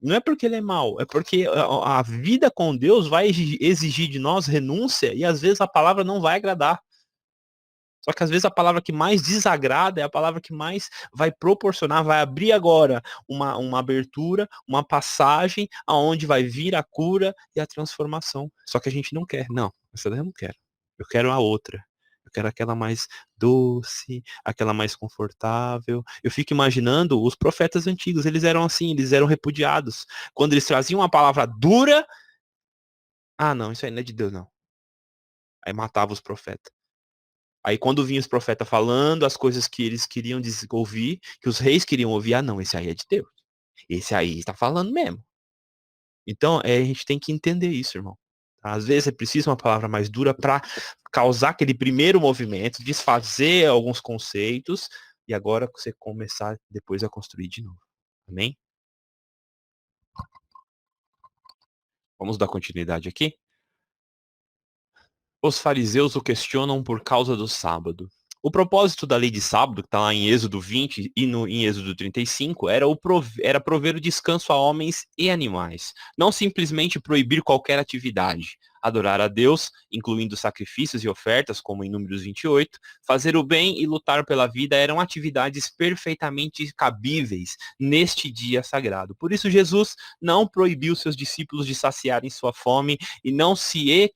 Não é porque ele é mau, é porque a vida com Deus vai exigir de nós renúncia e às vezes a palavra não vai agradar. Só que às vezes a palavra que mais desagrada é a palavra que mais vai proporcionar, vai abrir agora uma abertura, uma passagem aonde vai vir a cura e a transformação. Só que a gente não quer. Não, essa daí eu não quero. Eu quero a outra. Eu quero aquela mais doce, aquela mais confortável. Eu fico imaginando os profetas antigos, eles eram assim, eles eram repudiados. Quando eles traziam uma palavra dura, não, isso aí não é de Deus, não. Aí matava os profetas. Aí quando vinha os profetas falando as coisas que eles queriam ouvir, que os reis queriam ouvir, não, esse aí é de Deus. Esse aí está falando mesmo. Então, a gente tem que entender isso, irmão. Às vezes é preciso uma palavra mais dura para causar aquele primeiro movimento, desfazer alguns conceitos, e agora você começar depois a construir de novo. Amém? Vamos dar continuidade aqui? Os fariseus o questionam por causa do sábado. O propósito da lei de sábado, que está lá em Êxodo 20 e em Êxodo 35, era prover o descanso a homens e animais. Não simplesmente proibir qualquer atividade. Adorar a Deus, incluindo sacrifícios e ofertas, como em Números 28, fazer o bem e lutar pela vida eram atividades perfeitamente cabíveis neste dia sagrado. Por isso, Jesus não proibiu seus discípulos de saciarem sua fome e não se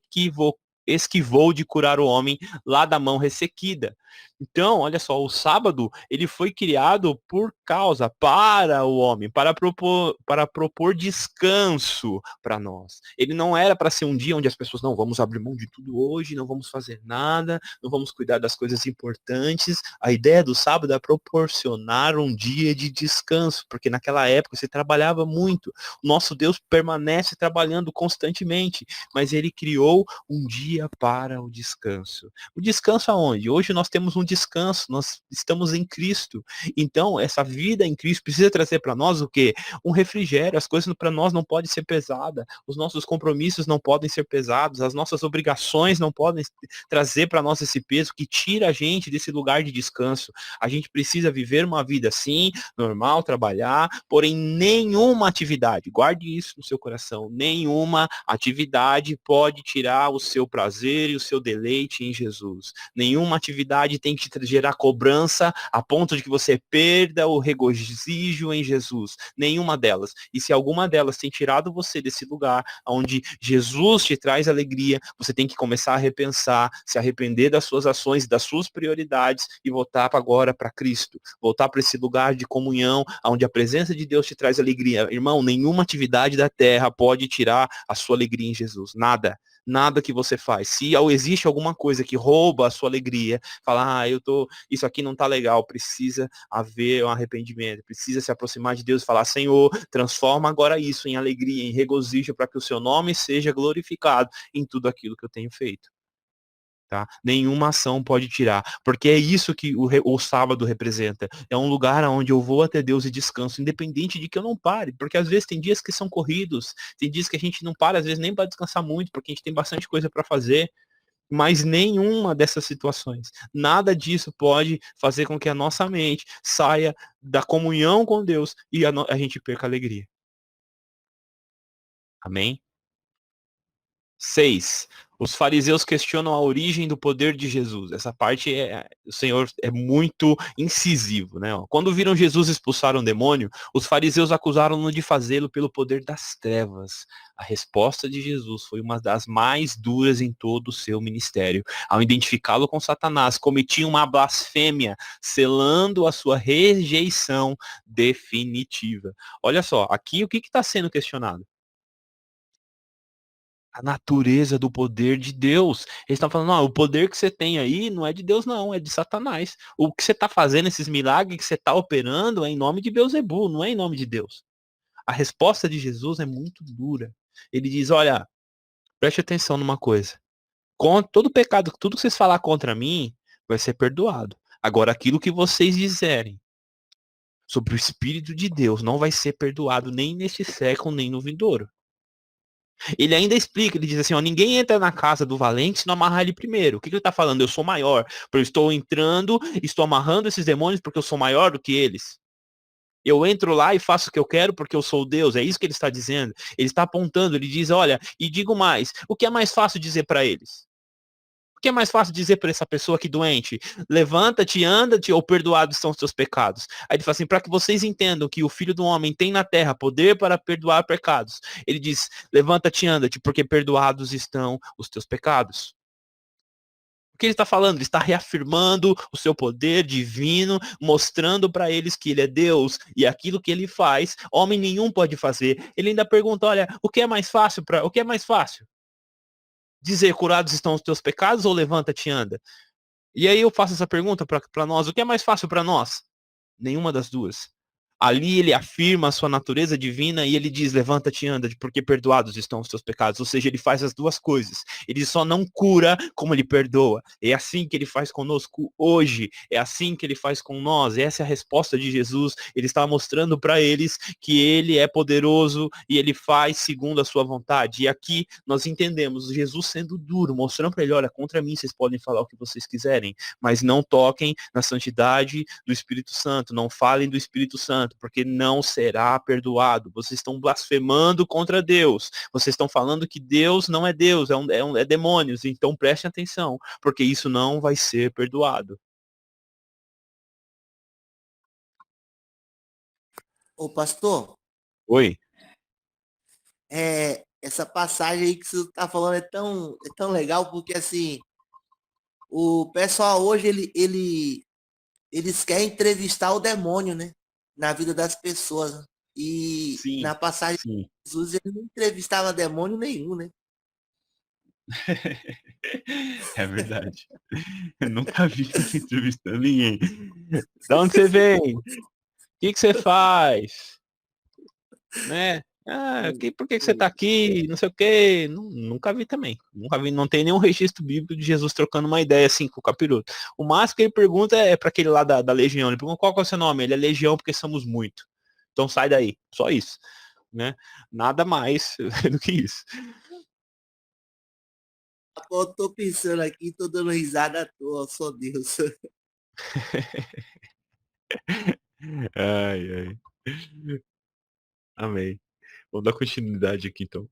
esquivou de curar o homem lá da mão ressequida. Então, olha só, o sábado, ele foi criado para o homem, para propor descanso para nós. Ele não era para ser um dia onde as pessoas, não, vamos abrir mão de tudo hoje, não vamos fazer nada, não vamos cuidar das coisas importantes. A ideia do sábado é proporcionar um dia de descanso, porque naquela época você trabalhava muito. O nosso Deus permanece trabalhando constantemente, mas ele criou um dia para o descanso. O descanso aonde? Hoje nós temos temos um descanso, nós estamos em Cristo. Então, essa vida em Cristo precisa trazer para nós o quê? Um refrigério. As coisas para nós não podem ser pesadas, os nossos compromissos não podem ser pesados, as nossas obrigações não podem trazer para nós esse peso que tira a gente desse lugar de descanso. A gente precisa viver uma vida assim, normal, trabalhar, porém nenhuma atividade, guarde isso no seu coração, nenhuma atividade pode tirar o seu prazer e o seu deleite em Jesus. Nenhuma atividade tem que te gerar cobrança a ponto de que você perda o regozijo em Jesus. Nenhuma delas. E se alguma delas tem tirado você desse lugar onde Jesus te traz alegria, você tem que começar a repensar, se arrepender das suas ações, das suas prioridades e voltar agora para Cristo. Voltar para esse lugar de comunhão, onde a presença de Deus te traz alegria. Irmão, nenhuma atividade da terra pode tirar a sua alegria em Jesus. Nada. Nada que você faz. Se existe alguma coisa que rouba a sua alegria, falar, isso aqui não tá legal, precisa haver um arrependimento, precisa se aproximar de Deus e falar, Senhor, transforma agora isso em alegria, em regozijo, para que o seu nome seja glorificado em tudo aquilo que eu tenho feito. Tá? Nenhuma ação pode tirar, porque é isso que o sábado representa. É um lugar onde eu vou até Deus e descanso, independente de que eu não pare, porque às vezes tem dias que são corridos, tem dias que a gente não para, às vezes nem para descansar muito, porque a gente tem bastante coisa para fazer, mas nenhuma dessas situações, nada disso pode fazer com que a nossa mente saia da comunhão com Deus e a gente perca a alegria. Amém? 6. Os fariseus questionam a origem do poder de Jesus. Essa parte o Senhor é muito incisivo, né? Quando viram Jesus expulsar um demônio, os fariseus acusaram-no de fazê-lo pelo poder das trevas. A resposta de Jesus foi uma das mais duras em todo o seu ministério. Ao identificá-lo com Satanás, cometiam uma blasfêmia, selando a sua rejeição definitiva. Olha só, aqui o que está sendo questionado? A natureza do poder de Deus. Eles estão falando, o poder que você tem aí não é de Deus não, é de Satanás. O que você está fazendo, esses milagres que você está operando é em nome de Beelzebul, não é em nome de Deus. A resposta de Jesus é muito dura. Ele diz, olha, preste atenção numa coisa. Com todo pecado, tudo que vocês falar contra mim, vai ser perdoado. Agora, aquilo que vocês disserem sobre o Espírito de Deus não vai ser perdoado nem neste século, nem no vindouro. Ele ainda explica, ele diz assim, ninguém entra na casa do valente se não amarrar ele primeiro. O que ele está falando? Eu sou maior, porque eu estou entrando, estou amarrando esses demônios porque eu sou maior do que eles. Eu entro lá e faço o que eu quero porque eu sou Deus. É isso que ele está dizendo. Ele está apontando, ele diz, olha, e digo mais, o que é mais fácil dizer para eles? O que é mais fácil dizer para essa pessoa aqui doente? Levanta-te, anda-te, ou perdoados são os teus pecados. Aí ele fala assim, para que vocês entendam que o Filho do Homem tem na terra poder para perdoar pecados. Ele diz, levanta-te, anda-te, porque perdoados estão os teus pecados. O que ele está falando? Ele está reafirmando o seu poder divino, mostrando para eles que ele é Deus e aquilo que ele faz, homem nenhum pode fazer. Ele ainda pergunta, olha, o que é mais fácil? Dizer, curados estão os teus pecados ou levanta-te e anda? E aí eu faço essa pergunta para nós, o que é mais fácil para nós? Nenhuma das duas. Ali ele afirma a sua natureza divina e ele diz, levanta-te e anda, porque perdoados estão os teus pecados. Ou seja, ele faz as duas coisas. Ele só não cura como ele perdoa. É assim que ele faz conosco hoje. É assim que ele faz com nós. Essa é a resposta de Jesus. Ele está mostrando para eles que ele é poderoso e ele faz segundo a sua vontade. E aqui nós entendemos Jesus sendo duro, mostrando para ele, olha, contra mim vocês podem falar o que vocês quiserem, mas não toquem na santidade do Espírito Santo. Não falem do Espírito Santo, porque não será perdoado. Vocês estão blasfemando contra Deus. Vocês estão falando que Deus não é Deus, é demônios. Então prestem atenção, porque isso não vai ser perdoado. Ô, pastor, Oi? essa passagem aí que você está falando é tão legal, porque assim, o pessoal hoje, eles querem entrevistar o demônio, né? Na vida das pessoas, né? E Sim, na passagem sim. de Jesus, ele não entrevistava demônio nenhum, né? É verdade. Eu nunca vi ele entrevistando ninguém. Da onde você vem? O que você faz? Né? Por que você tá aqui? Não sei o quê. Nunca vi também. Nunca vi, não tem nenhum registro bíblico de Jesus trocando uma ideia assim com o capiroto. O máximo que ele pergunta é para aquele lá da legião. Ele pergunta qual que é o seu nome? Ele é legião porque somos muito. Então sai daí. Só isso. Né? Nada mais do que isso. Eu tô pensando aqui, tô dando risada à toa, só Deus. Ai, ai. Amém. Vamos dar continuidade aqui então.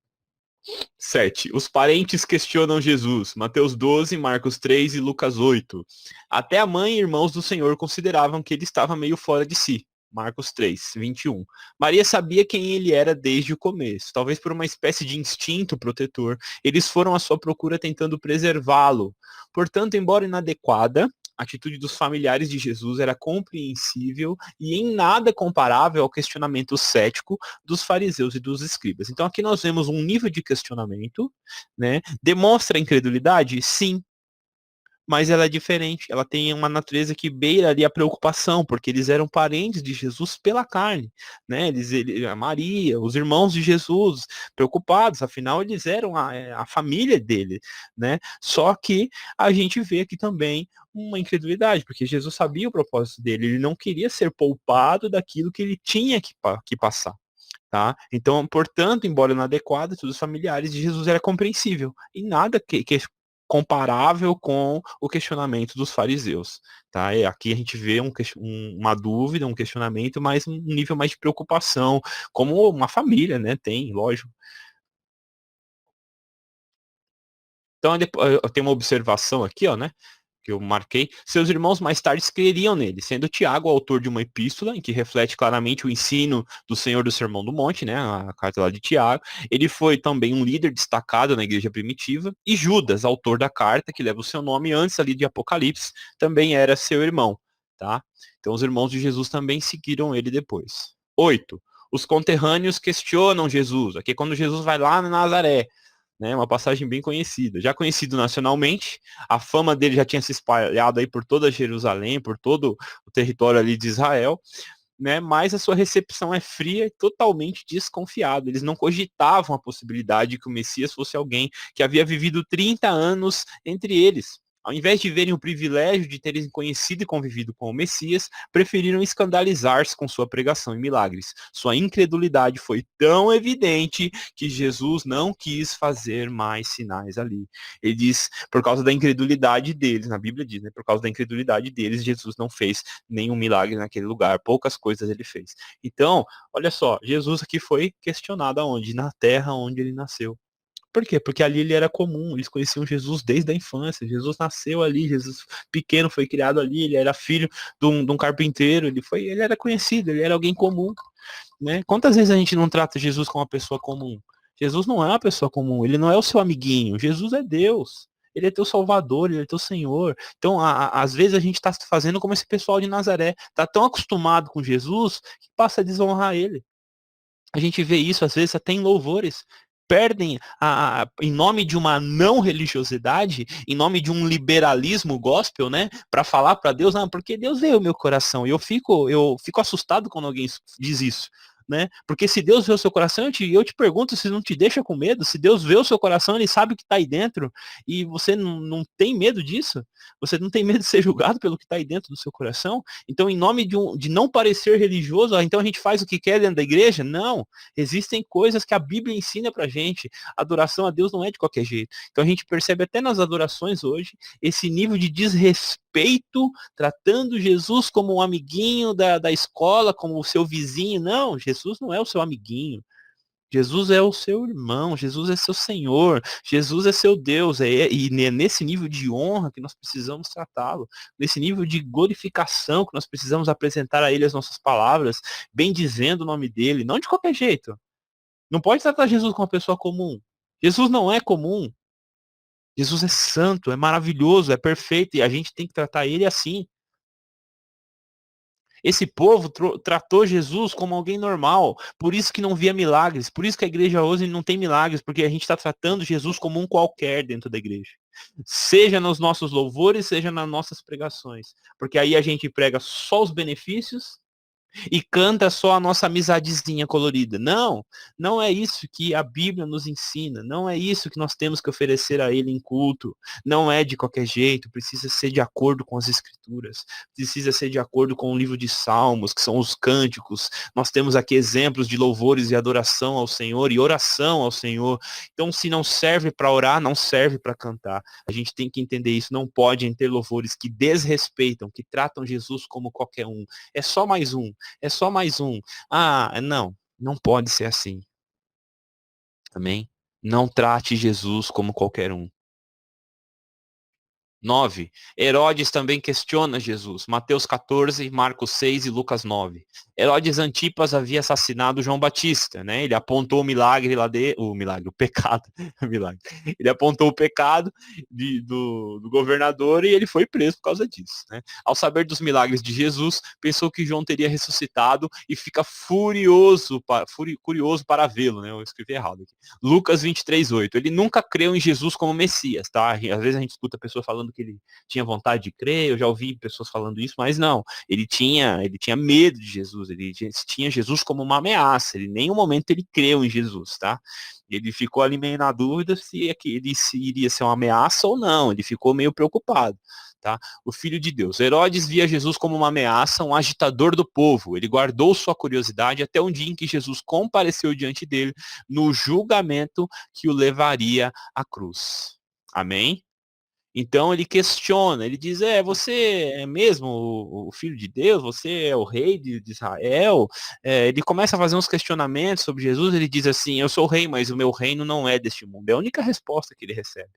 7. Os parentes questionam Jesus. Mateus 12, Marcos 3 e Lucas 8. Até a mãe e irmãos do Senhor consideravam que ele estava meio fora de si. Marcos 3, 21. Maria sabia quem ele era desde o começo. Talvez por uma espécie de instinto protetor, eles foram à sua procura tentando preservá-lo. Portanto, embora inadequada, a atitude dos familiares de Jesus era compreensível e em nada comparável ao questionamento cético dos fariseus e dos escribas. Então aqui nós vemos um nível de questionamento, né? Demonstra incredulidade? Sim, mas ela é diferente. Ela tem uma natureza que beira ali a preocupação, porque eles eram parentes de Jesus pela carne, né? A Maria, os irmãos de Jesus, preocupados, afinal eles eram a família dele, né? Só que a gente vê aqui também uma incredulidade, porque Jesus sabia o propósito dele, ele não queria ser poupado daquilo que ele tinha que passar. Tá? Então, portanto, embora inadequado, todos os familiares de Jesus era compreensível e nada que comparável com o questionamento dos fariseus. Tá? E aqui a gente vê uma dúvida, um questionamento, mas um nível mais de preocupação, como uma família, né? Tem, lógico. Então, eu tenho uma observação aqui, ó, né? Que eu marquei, seus irmãos mais tarde creriam nele, sendo Tiago o autor de uma epístola em que reflete claramente o ensino do Senhor do Sermão do Monte, né, a carta lá de Tiago. Ele foi também um líder destacado na igreja primitiva, e Judas, autor da carta que leva o seu nome antes ali de Apocalipse, também era seu irmão, tá? Então os irmãos de Jesus também seguiram ele depois. 8. Os conterrâneos questionam Jesus. Aqui é quando Jesus vai lá na Nazaré, né, uma passagem bem conhecida. Já conhecido nacionalmente, a fama dele já tinha se espalhado aí por toda Jerusalém, por todo o território ali de Israel, né, mas a sua recepção é fria e totalmente desconfiada. Eles não cogitavam a possibilidade de que o Messias fosse alguém que havia vivido 30 anos entre eles. Ao invés de verem o privilégio de terem conhecido e convivido com o Messias, preferiram escandalizar-se com sua pregação e milagres. Sua incredulidade foi tão evidente que Jesus não quis fazer mais sinais ali. Ele diz, por causa da incredulidade deles, na Bíblia diz, né, por causa da incredulidade deles, Jesus não fez nenhum milagre naquele lugar, poucas coisas ele fez. Então, olha só, Jesus aqui foi questionado aonde? Na terra onde ele nasceu. Por quê? Porque ali ele era comum, eles conheciam Jesus desde a infância, Jesus nasceu ali, Jesus pequeno foi criado ali, ele era filho de um carpinteiro, ele era conhecido, ele era alguém comum, né? Quantas vezes a gente não trata Jesus como uma pessoa comum? Jesus não é uma pessoa comum, ele não é o seu amiguinho, Jesus é Deus. Ele é teu Salvador, ele é teu Senhor. Então, às vezes a gente está fazendo como esse pessoal de Nazaré, está tão acostumado com Jesus que passa a desonrar ele. A gente vê isso, às vezes, até em louvores. Perdem, em nome de uma não religiosidade, em nome de um liberalismo gospel, né? Para falar para Deus, não, porque Deus veio o meu coração. E eu fico assustado quando alguém diz isso. Né? Porque se Deus vê o seu coração, eu te pergunto se não te deixa com medo. Se Deus vê o seu coração, ele sabe o que está aí dentro. E você não tem medo disso? Você não tem medo de ser julgado pelo que está aí dentro do seu coração? Então, em nome de não parecer religioso, então a gente faz o que quer dentro da igreja? Não. Existem coisas que a Bíblia ensina pra gente. A adoração a Deus não é de qualquer jeito. Então a gente percebe até nas adorações hoje esse nível de desrespeito, tratando Jesus como um amiguinho da escola, como o seu vizinho. Não, Jesus não é o seu amiguinho. Jesus é o seu irmão, Jesus é seu Senhor, Jesus é seu Deus, e é nesse nível de honra que nós precisamos tratá-lo, nesse nível de glorificação que nós precisamos apresentar a Ele as nossas palavras, bem dizendo o nome dEle, não de qualquer jeito. Não pode tratar Jesus como uma pessoa comum. Jesus não é comum. Jesus é santo, é maravilhoso, é perfeito, e a gente tem que tratar Ele assim. Esse povo tratou Jesus como alguém normal, por isso que não via milagres, por isso que a igreja hoje não tem milagres, porque a gente está tratando Jesus como um qualquer dentro da igreja. Seja nos nossos louvores, seja nas nossas pregações. Porque aí a gente prega só os benefícios e canta só a nossa amizadezinha colorida. Não, não é isso que a Bíblia nos ensina, não é isso que nós temos que oferecer a ele em culto, não é de qualquer jeito, precisa ser de acordo com as escrituras, precisa ser de acordo com o livro de Salmos, que são os cânticos. Nós temos aqui exemplos de louvores e adoração ao Senhor e oração ao Senhor. Então, se não serve para orar, não serve para cantar. A gente tem que entender isso, não pode ter louvores que desrespeitam, que tratam Jesus como qualquer um. É só mais um. É só mais um. Ah, não. Não pode ser assim. Amém? Não trate Jesus como qualquer um. 9. Herodes também questiona Jesus. Mateus 14, Marcos 6 e Lucas 9. Herodes Antipas havia assassinado João Batista, né? Ele apontou o milagre lá o pecado, milagre. Ele apontou o pecado do governador e ele foi preso por causa disso, né? Ao saber dos milagres de Jesus, pensou que João teria ressuscitado e fica curioso para vê-lo, né? Eu escrevi errado aqui. Lucas 23, 8. Ele nunca creu em Jesus como Messias, tá? Às vezes a gente escuta pessoas falando que ele tinha vontade de crer, eu já ouvi pessoas falando isso, mas não. Ele tinha medo de Jesus, ele tinha Jesus como uma ameaça, ele em nenhum momento ele creu em Jesus, tá? Ele ficou ali meio na dúvida se iria ser uma ameaça ou não, ele ficou meio preocupado. Tá? O Filho de Deus. Herodes via Jesus como uma ameaça, um agitador do povo. Ele guardou sua curiosidade até um dia em que Jesus compareceu diante dele no julgamento que o levaria à cruz. Amém? Então ele questiona, ele diz, você é mesmo o Filho de Deus? Você é o rei de Israel? Ele começa a fazer uns questionamentos sobre Jesus, ele diz assim, eu sou o rei, mas o meu reino não é deste mundo. É a única resposta que ele recebe.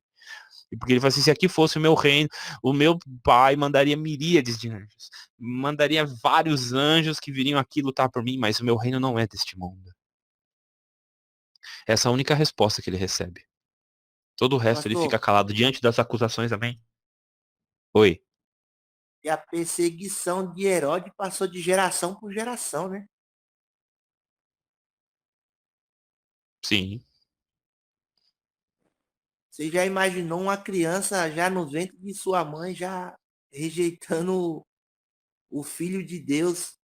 E porque ele fala assim, se aqui fosse o meu reino, o meu pai mandaria miríades de anjos. Mandaria vários anjos que viriam aqui lutar por mim, mas o meu reino não é deste mundo. Essa é a única resposta que ele recebe. Todo o resto ele Pastor, fica calado diante das acusações, amém? Oi. e a perseguição de Herodes passou de geração por geração, né? Sim. Você já imaginou uma criança já no ventre de sua mãe, já rejeitando o Filho de Deus,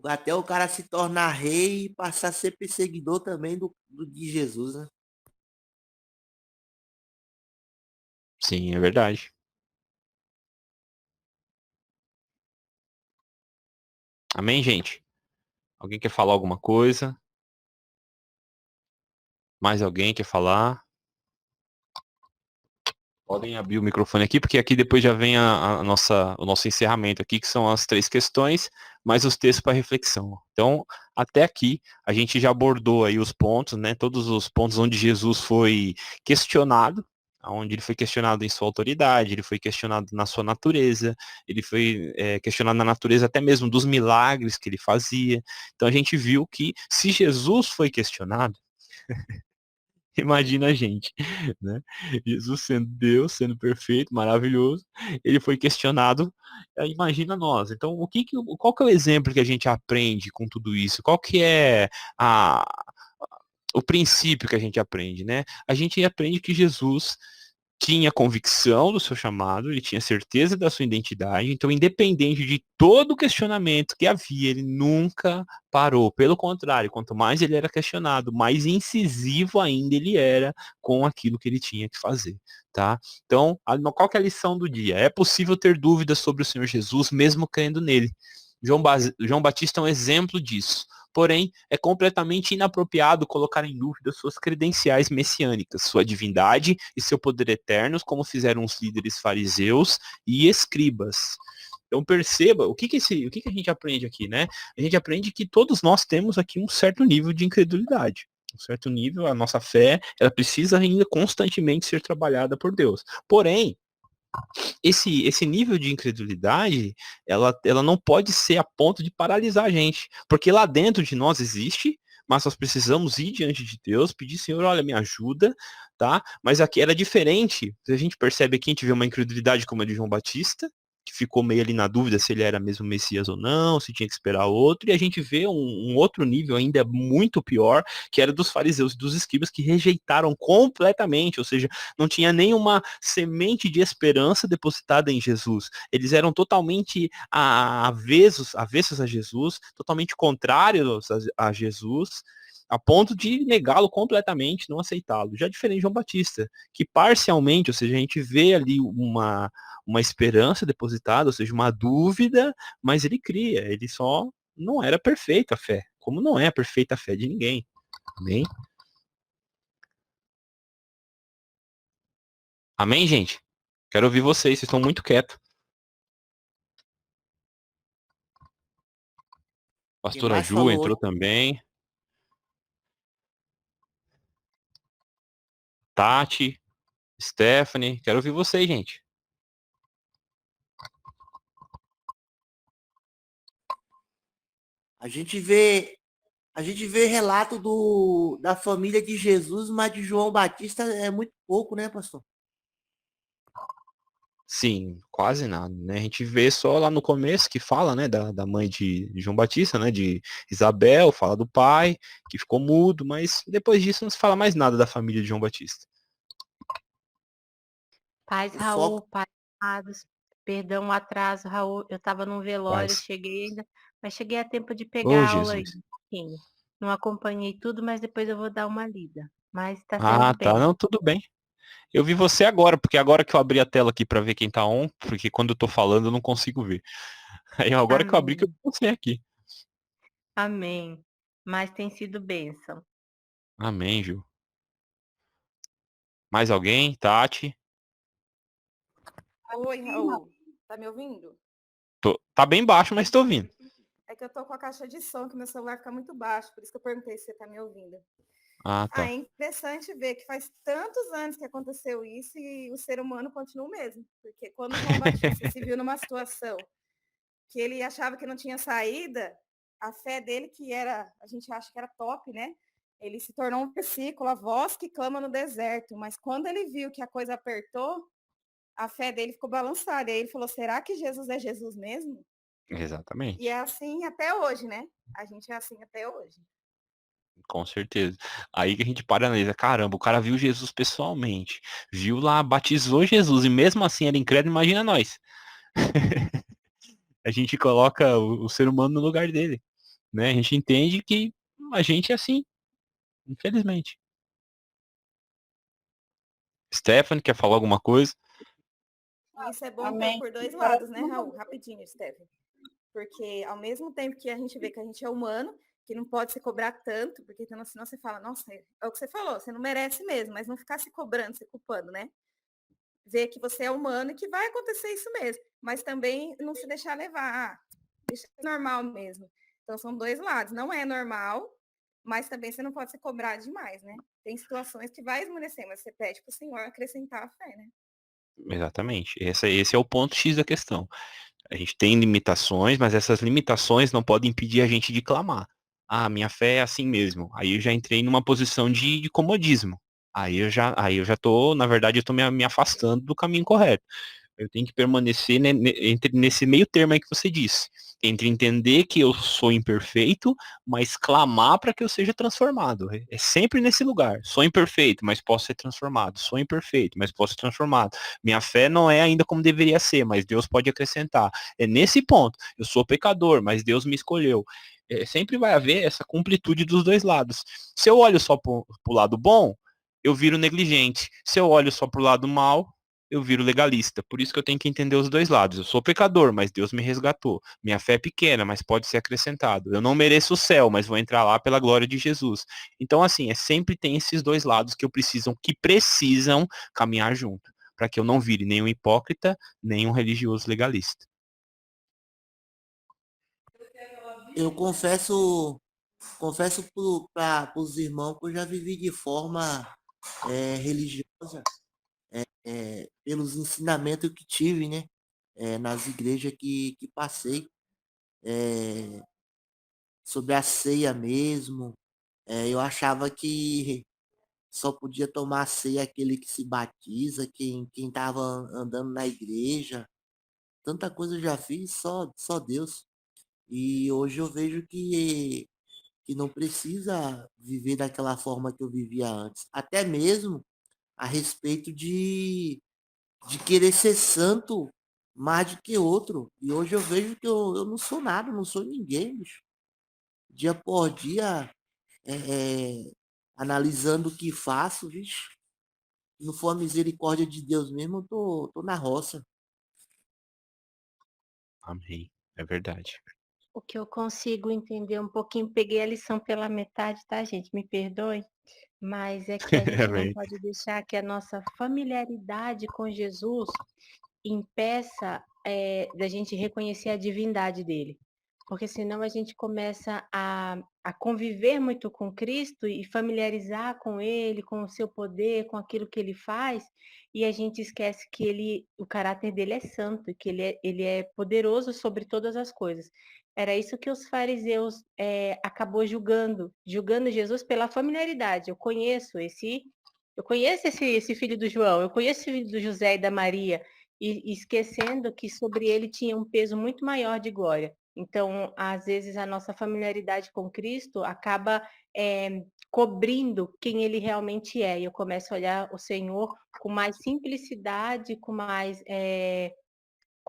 até o cara se tornar rei e passar a ser perseguidor também de Jesus, né? Sim, é verdade. Amém, gente? Alguém quer falar alguma coisa? Mais alguém quer falar? Podem abrir o microfone aqui, porque aqui depois já vem o nosso encerramento aqui, que são as 3 questões, mais os textos para reflexão. Então, até aqui, a gente já abordou aí os pontos, né? Todos os pontos onde Jesus foi questionado, onde ele foi questionado em sua autoridade, ele foi questionado na sua natureza, ele foi questionado na natureza até mesmo dos milagres que ele fazia. Então, a gente viu que se Jesus foi questionado, imagina a gente, né? Jesus sendo Deus, sendo perfeito, maravilhoso, ele foi questionado, imagina nós. Então, qual que é o exemplo que a gente aprende com tudo isso? Qual que é a, o princípio que a gente aprende, né? A gente aprende que Jesus tinha convicção do seu chamado, ele tinha certeza da sua identidade, então independente de todo o questionamento que havia, ele nunca parou. Pelo contrário, quanto mais ele era questionado, mais incisivo ainda ele era com aquilo que ele tinha que fazer, tá? Então, qual que é a lição do dia? É possível ter dúvidas sobre o Senhor Jesus, mesmo crendo nele. João Batista é um exemplo disso. Porém, é completamente inapropriado colocar em dúvida suas credenciais messiânicas, sua divindade e seu poder eternos, como fizeram os líderes fariseus e escribas. Então perceba, o que a gente aprende aqui, né? A gente aprende que todos nós temos aqui um certo nível de incredulidade. Um certo nível, a nossa fé, ela precisa ainda constantemente ser trabalhada por Deus. Porém, esse nível de incredulidade, ela não pode ser a ponto de paralisar a gente. Porque lá dentro de nós existe, mas nós precisamos ir diante de Deus, pedir, Senhor, olha, me ajuda, tá? Mas aqui era diferente. A gente percebe aqui, a gente vê uma incredulidade como a de João Batista, que ficou meio ali na dúvida se ele era mesmo Messias ou não, se tinha que esperar outro, e a gente vê um outro nível ainda muito pior, que era dos fariseus e dos escribas que rejeitaram completamente, ou seja, não tinha nenhuma semente de esperança depositada em Jesus. Eles eram totalmente avessos a Jesus, totalmente contrários a Jesus, a ponto de negá-lo completamente, não aceitá-lo. Já diferente de João Batista, que parcialmente, ou seja, a gente vê ali uma esperança depositada, ou seja, uma dúvida, mas ele cria, ele só não era perfeito a fé, como não é a perfeita fé de ninguém. Amém? Amém, gente? Quero ouvir vocês estão muito quietos. Quem Pastora mais Ju falou entrou hoje, também. Tati, Stephanie, quero ouvir vocês, gente. a gente vê, a gente vê relato da família de Jesus, mas de João Batista é muito pouco, né, pastor? Sim, quase nada, né? A gente vê só lá no começo que fala, né, da mãe de João Batista, né, de Isabel, fala do pai, que ficou mudo, mas depois disso não se fala mais nada da família de João Batista. Paz, O Raul, foco, paz, amados. Perdão o atraso, Raul. Eu estava num velório, Paz. cheguei ainda, mas cheguei a tempo de pegar Ô, a aula aí Jesus. um pouquinho. Não acompanhei tudo, mas depois eu vou dar uma lida. Mas está sendo Ah, tá, bem. não, tudo bem. Eu vi você agora, porque agora que eu abri a tela aqui pra ver quem tá on, porque quando eu tô falando eu não consigo ver. Aí agora que eu abri que eu Amém. vi você aqui. Amém. Mas tem sido bênção. Amém, Ju. Mais alguém? Tati? Oi, Raul. Tá me ouvindo? Tá bem baixo, mas tô ouvindo. É que eu tô com a caixa de som, que meu celular fica muito baixo, por isso que eu perguntei se você tá me ouvindo. Ah, Ah, tá. é interessante ver que faz tantos anos que aconteceu isso e o ser humano continua o mesmo. Porque quando João Batista se viu numa situação que ele achava que não tinha saída, a fé dele, que era, a gente acha que era top, né? Ele se tornou um versículo, a voz que clama no deserto. Mas quando ele viu que a coisa apertou, a fé dele ficou balançada. E aí ele falou: será que Jesus é Jesus mesmo? E Exatamente. é assim até hoje, né? A gente é assim até hoje. Com certeza. Aí que a gente para e analisa, caramba, o cara viu Jesus pessoalmente, viu lá, batizou Jesus e mesmo assim era incrédulo, imagina nós. A gente coloca o ser humano no lugar dele, né? A gente entende que a gente é assim, infelizmente. Stephanie, quer falar alguma coisa? E isso é bom Amém. por dois lados, né, Raul? Rapidinho, Stephanie. Porque ao mesmo tempo que a gente vê que a gente é humano, que não pode se cobrar tanto, porque senão você fala, nossa, é o que você falou, você não merece mesmo, mas não ficar se cobrando, se culpando, né? Ver que você é humano e que vai acontecer isso mesmo, mas também não se deixar levar, deixa normal mesmo. Então são dois lados, não é normal, mas também você não pode se cobrar demais, né? Tem situações que vai esmorecer, mas você pede para o Senhor acrescentar a fé, né? Exatamente. Esse é o ponto X da questão. A gente tem limitações, mas essas limitações não podem impedir a gente de clamar. Ah, minha fé é assim mesmo. Aí eu já entrei numa posição de comodismo. Aí eu já tô, na verdade, eu tô me afastando do caminho correto. Eu tenho que permanecer nesse meio termo aí que você disse. Entre entender que eu sou imperfeito, mas clamar para que eu seja transformado. É sempre nesse lugar. Sou imperfeito, mas posso ser transformado. Sou imperfeito, mas posso ser transformado. Minha fé não é ainda como deveria ser, mas Deus pode acrescentar. É nesse ponto. Eu sou pecador, mas Deus me escolheu. Sempre vai haver essa completude dos dois lados. Se eu olho só pro lado bom, eu viro negligente. Se eu olho só pro lado mal, eu viro legalista. Por isso que eu tenho que entender os dois lados. Eu sou pecador, mas Deus me resgatou. Minha fé é pequena, mas pode ser acrescentado. Eu não mereço o céu, mas vou entrar lá pela glória de Jesus. Então, assim, sempre tem esses dois lados que precisam caminhar junto, para que eu não vire nem um hipócrita, nem um religioso legalista. eu confesso para os irmãos que eu já vivi de forma religiosa, pelos ensinamentos que tive, né? Nas igrejas que passei, sobre a ceia mesmo. Eu achava que só podia tomar ceia aquele que se batiza, quem estava andando na igreja. tanta coisa eu já fiz, só Deus. E hoje eu vejo que não precisa viver daquela forma que eu vivia antes. Até mesmo a respeito de querer ser santo mais do que outro. E hoje eu vejo que eu não sou nada, não sou ninguém, bicho. Dia por dia, analisando o que faço, bicho. Se não for a misericórdia de Deus mesmo, eu tô na roça. Amém. É verdade. O que eu consigo entender um pouquinho, peguei a lição pela metade, tá, gente? Me perdoe, mas é que a gente não Amém. pode deixar que a nossa familiaridade com Jesus impeça, da gente reconhecer a divindade dele. Porque senão a gente começa a conviver muito com Cristo e familiarizar com ele, com o seu poder, com aquilo que ele faz, e a gente esquece que o caráter dele é santo, que ele é poderoso sobre todas as coisas. Era isso que os fariseus, acabou julgando Jesus pela familiaridade. Eu conheço esse filho do João, eu conheço esse filho do José e da Maria, e esquecendo que sobre ele tinha um peso muito maior de glória. Então, às vezes, a nossa familiaridade com Cristo acaba cobrindo quem ele realmente é. E eu começo a olhar o Senhor com mais simplicidade, com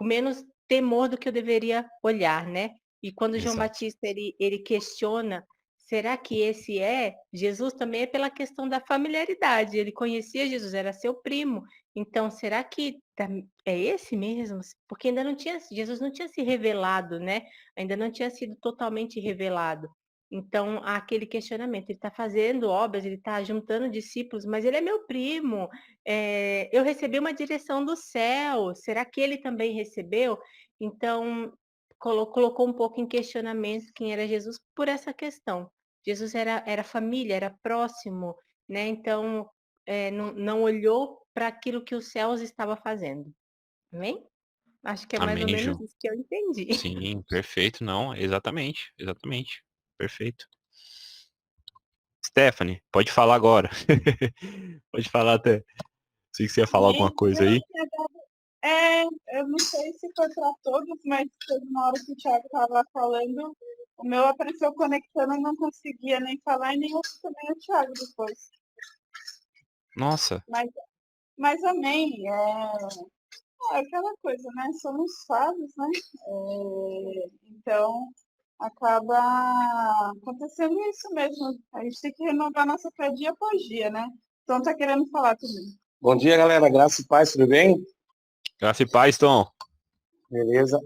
menos temor do que eu deveria olhar, né? E quando João Exato. Batista ele questiona, será que esse é Jesus, também é pela questão da familiaridade. Ele conhecia Jesus, era seu primo. Então, será que é esse mesmo? Porque ainda não tinha, Jesus não tinha se revelado, né? Ainda não tinha sido totalmente revelado. Então, há aquele questionamento, ele está fazendo obras, ele está juntando discípulos, mas ele é meu primo, eu recebi uma direção do céu, será que ele também recebeu? Então, colocou um pouco em questionamento quem era Jesus por essa questão. Jesus era família, era próximo, né? Então, não olhou para aquilo que os céus estava fazendo. Amém? Acho que é mais ou Amém, menos Ju. isso que eu entendi. Sim, perfeito. Não, exatamente. Exatamente. Perfeito. Stephanie, pode falar agora. Pode falar até. Sei que você ia falar alguma Amém. coisa Eu aí. tinha dado- eu não sei se foi para todos, mas teve uma hora que o Thiago estava falando, o meu apareceu conectando e não conseguia nem falar e nem ouvir também o Thiago depois. Nossa, Mas, mas amém. É aquela coisa, né? Somos falhos, né? Então, acaba acontecendo isso mesmo. A gente tem que renovar nossa fé dia após dia, né? Então, tá querendo falar também. Bom dia, galera. Graça e paz, tudo bem? graça e paz, Tom. Beleza.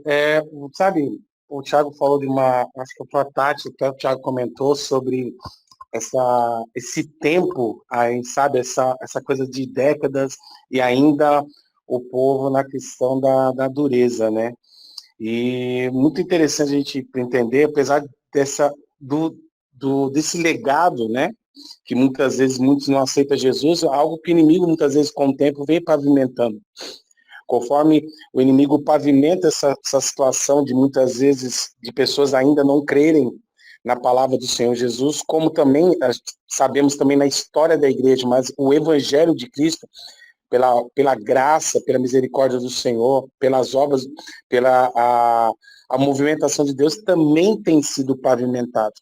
Sabe, o Thiago falou de acho que foi a Tati, até o Thiago comentou sobre esse tempo aí, sabe, essa coisa de décadas e ainda o povo na questão da dureza, né? E muito interessante a gente entender, apesar desse legado, né? Que muitas vezes muitos não aceitam Jesus, algo que o inimigo muitas vezes com o tempo vem pavimentando. Conforme o inimigo pavimenta essa situação de muitas vezes de pessoas ainda não crerem na palavra do Senhor Jesus, como também sabemos também na história da igreja, mas o evangelho de Cristo, pela graça, pela misericórdia do Senhor, pelas obras, a movimentação de Deus também tem sido pavimentado.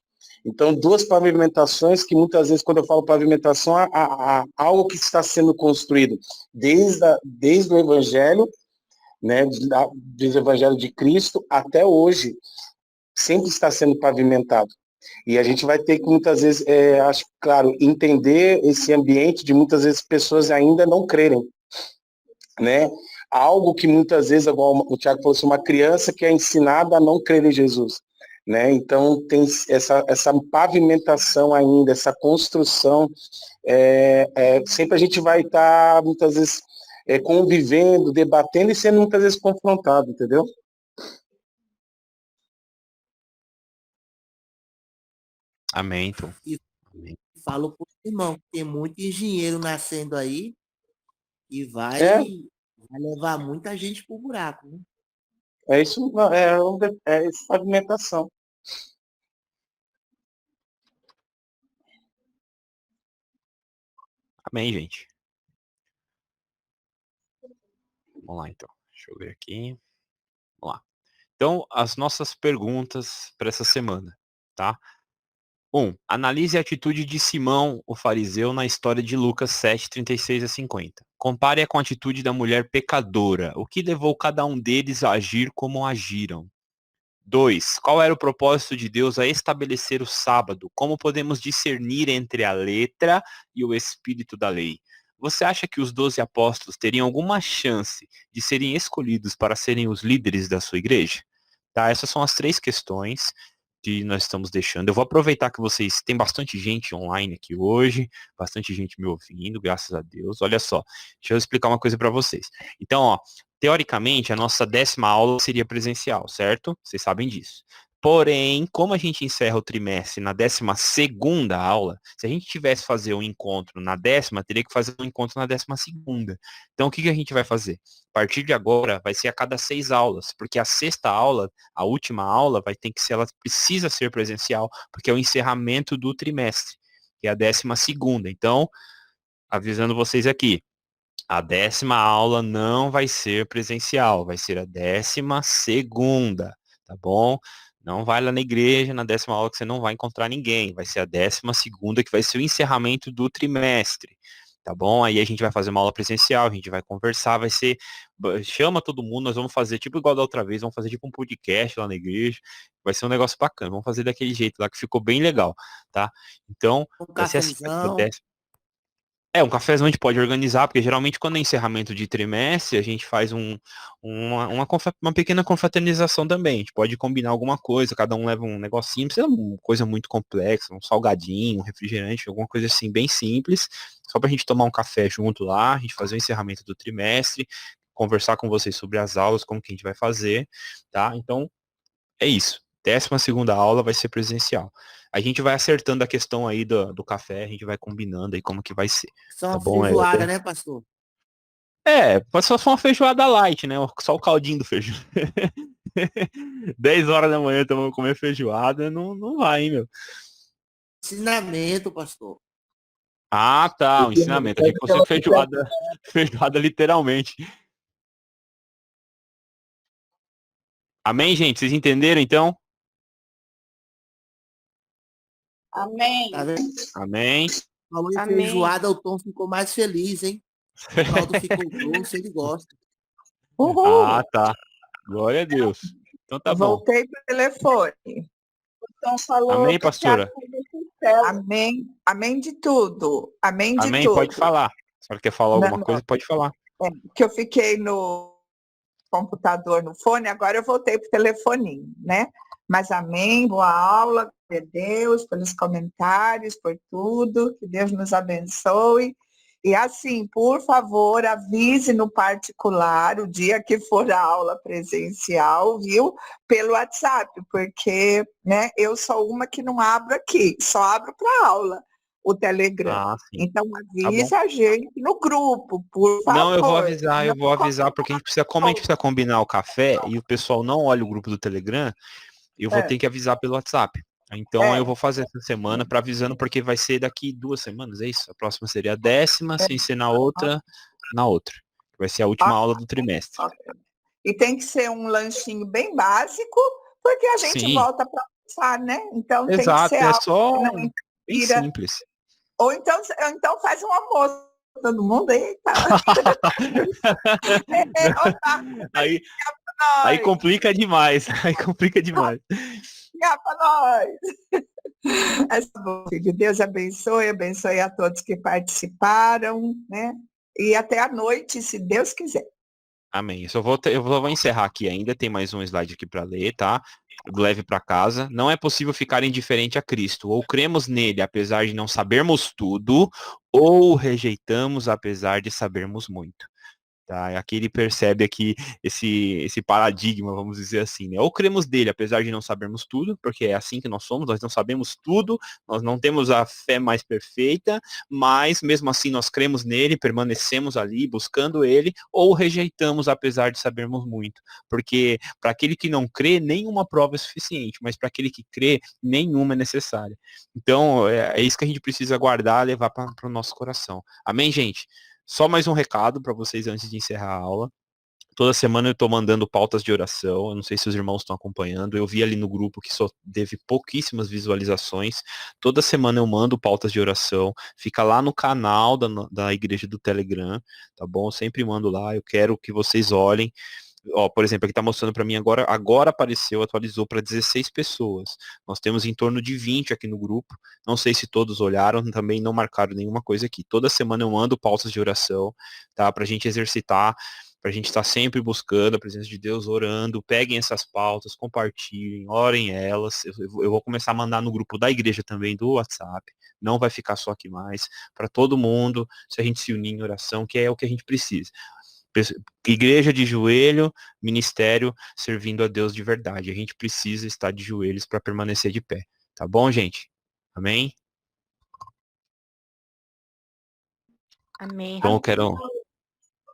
Então, duas pavimentações que muitas vezes, quando eu falo pavimentação, há algo que está sendo construído desde o Evangelho, né, desde o Evangelho de Cristo até hoje, sempre está sendo pavimentado. E a gente vai ter que muitas vezes, acho claro, entender esse ambiente de muitas vezes pessoas ainda não crerem, né? Algo que muitas vezes, igual o Tiago falou assim, uma criança que é ensinada a não crer em Jesus. Né? Então tem essa pavimentação ainda, essa construção, sempre a gente vai estar muitas vezes convivendo, debatendo e sendo muitas vezes confrontado, entendeu? Amém, Tom. E Amém. falo pro irmão, tem muito engenheiro nascendo aí e É, vai levar muita gente pro buraco, né? é isso, é essa pavimentação. Amém, gente. Vamos lá, então. Deixa eu ver aqui. Vamos lá. Então, as nossas perguntas para essa semana, tá? 1. Analise a atitude de Simão, o fariseu, na história de Lucas 7, 36 a 50. Compare-a com a atitude da mulher pecadora. O que levou cada um deles a agir como agiram? 2. Qual era o propósito de Deus a estabelecer o sábado? Como podemos discernir entre a letra e o espírito da lei? Você acha que os 12 apóstolos teriam alguma chance de serem escolhidos para serem os líderes da sua igreja? Tá, essas são as 3 questões que nós estamos deixando. Eu vou aproveitar que vocês tem bastante gente online aqui hoje, bastante gente me ouvindo, graças a Deus. Olha só, deixa eu explicar uma coisa para vocês. Então, ó, teoricamente, a nossa 10ª aula seria presencial, certo? Vocês sabem disso. Porém, como a gente encerra o trimestre na 12ª aula, se a gente tivesse fazer um encontro na 10ª, teria que fazer um encontro na 12ª. Então, o que que a gente vai fazer? A partir de agora, vai ser a cada 6 aulas, porque a 6ª aula, a última aula, vai ter que ser, ela precisa ser presencial, porque é o encerramento do trimestre, que é a 12ª. Então, avisando vocês aqui, a 10ª aula não vai ser presencial, vai ser a 12ª, tá bom? Não vai lá na igreja na 10ª aula que você não vai encontrar ninguém, vai ser a 12ª que vai ser o encerramento do trimestre, tá bom? Aí a gente vai fazer uma aula presencial, a gente vai conversar, vai ser, chama todo mundo, nós vamos fazer tipo igual da outra vez, vamos fazer tipo um podcast lá na igreja, vai ser um negócio bacana, vamos fazer daquele jeito lá que ficou bem legal, tá? Então, Um vai ser assim, vai ser a cafezão. um cafezão a gente pode organizar, porque geralmente quando é encerramento de trimestre, a gente faz uma pequena confraternização também. A gente pode combinar alguma coisa, cada um leva um negocinho, não precisa uma coisa muito complexa, um salgadinho, um refrigerante, alguma coisa assim bem simples, só pra gente tomar um café junto lá, a gente fazer o encerramento do trimestre, conversar com vocês sobre as aulas, como que a gente vai fazer, tá? Então, é isso. 12ª aula vai ser presencial. A gente vai acertando a questão aí do café, a gente vai combinando aí como que vai ser, Só tá uma bom? feijoada, né, pastor? Pode ser só uma feijoada light, né? Só o caldinho do feijão. 10 horas da manhã estamos comer feijoada, não vai, hein, meu? Ensinamento, pastor. Ah, tá, o ensinamento. Achei que fosse feijoada, feijoada literalmente. Amém, gente? Vocês entenderam, então? Amém. Tá vendo? Amém. Falou em Amém. feijoada, o Tom ficou mais feliz, hein? O caldo ficou doce, ele gosta. Uhul. Ah, tá. Glória a Deus. Então tá bom. Voltei pro telefone. Então falou Amém, pro Thiago pastora? fazer sincero. Amém. Amém de tudo. Amém de Amém, tudo. pode falar. Se a senhora quer falar alguma Não, coisa, pode falar. que eu fiquei no computador, no fone, agora eu voltei pro telefoninho, né? Mas amém, boa aula, glória a Deus, pelos comentários, por tudo, que Deus nos abençoe. E assim, por favor, avise no particular o dia que for a aula presencial, viu? Pelo WhatsApp, porque, né, eu sou uma que não abro aqui, só abro para aula o Telegram. Ah, sim. Então Tá avise a gente no grupo, por favor. Não, eu vou avisar, Não porque como a gente precisa combinar o café e o pessoal não olha o grupo do Telegram, eu vou ter que avisar pelo WhatsApp. Então eu vou fazer essa semana para avisando, porque vai ser daqui 2 semanas, é isso? A próxima seria a 10ª, sem ser na outra. Vai ser a última aula do trimestre. E tem que ser um lanchinho bem básico, porque a gente Sim. volta para almoçar, né? Então Exato, tem que ser é algo só que não bem inspira. simples. Ou então faz um almoço. Todo mundo, eita. Aí complica demais. Aí complica demais. Para nós. Filho, Deus abençoe a todos que participaram, né? E até a noite, se Deus quiser. Amém. Eu vou encerrar aqui ainda, tem mais um slide aqui para ler, tá? Leve para casa. Não é possível ficar indiferente a Cristo. Ou cremos nele, apesar de não sabermos tudo, ou rejeitamos, apesar de sabermos muito. Tá? Aqui ele percebe aqui esse paradigma, vamos dizer assim, né? Ou cremos dele, apesar de não sabermos tudo, porque é assim que nós somos, nós não sabemos tudo, nós não temos a fé mais perfeita, mas mesmo assim nós cremos nele, permanecemos ali buscando ele, ou rejeitamos, apesar de sabermos muito. Porque para aquele que não crê, nenhuma prova é suficiente, mas para aquele que crê, nenhuma é necessária. Então, é isso que a gente precisa guardar, levar para o nosso coração. Amém, gente? Só mais um recado para vocês antes de encerrar a aula. Toda semana eu estou mandando pautas de oração. Eu não sei se os irmãos estão acompanhando. Eu vi ali no grupo que só teve pouquíssimas visualizações. Toda semana eu mando pautas de oração. Fica lá no canal da igreja do Telegram, tá bom? Eu sempre mando lá. Eu quero que vocês olhem. Ó, por exemplo, aqui tá mostrando para mim agora apareceu, atualizou para 16 pessoas. Nós temos em torno de 20 aqui no grupo. Não sei se todos olharam, também não marcaram nenhuma coisa aqui. Toda semana eu mando pautas de oração, tá? Pra gente exercitar, pra gente estar sempre buscando a presença de Deus, orando. Peguem essas pautas, compartilhem, orem elas. Eu vou começar a mandar no grupo da igreja também, do WhatsApp. Não vai ficar só aqui mais. Para todo mundo, se a gente se unir em oração, que é o que a gente precisa. Igreja de joelho, ministério servindo a Deus de verdade. A gente precisa estar de joelhos para permanecer de pé. Tá bom, gente? Amém? Amém. Então eu quero...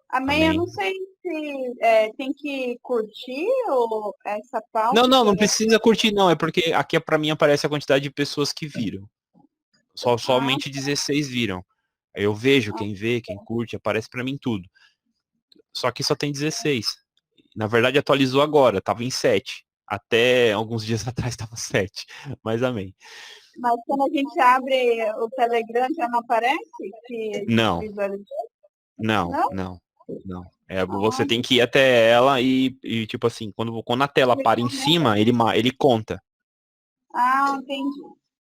Amém. Eu Amém. não sei se tem que curtir ou essa pauta. Não precisa curtir, não. É porque aqui para mim aparece a quantidade de pessoas que viram. Somente 16 viram. Aí eu vejo quem vê, quem curte, aparece para mim tudo. Só que só tem 16. Na verdade, atualizou agora, tava em 7. Até alguns dias atrás estava 7. Mas amém. Mas quando a gente abre o Telegram, já não aparece que Não. visualizou? Não. Você tem que ir até ela e tipo assim, quando a tela para em cima, ele conta. Ah, entendi.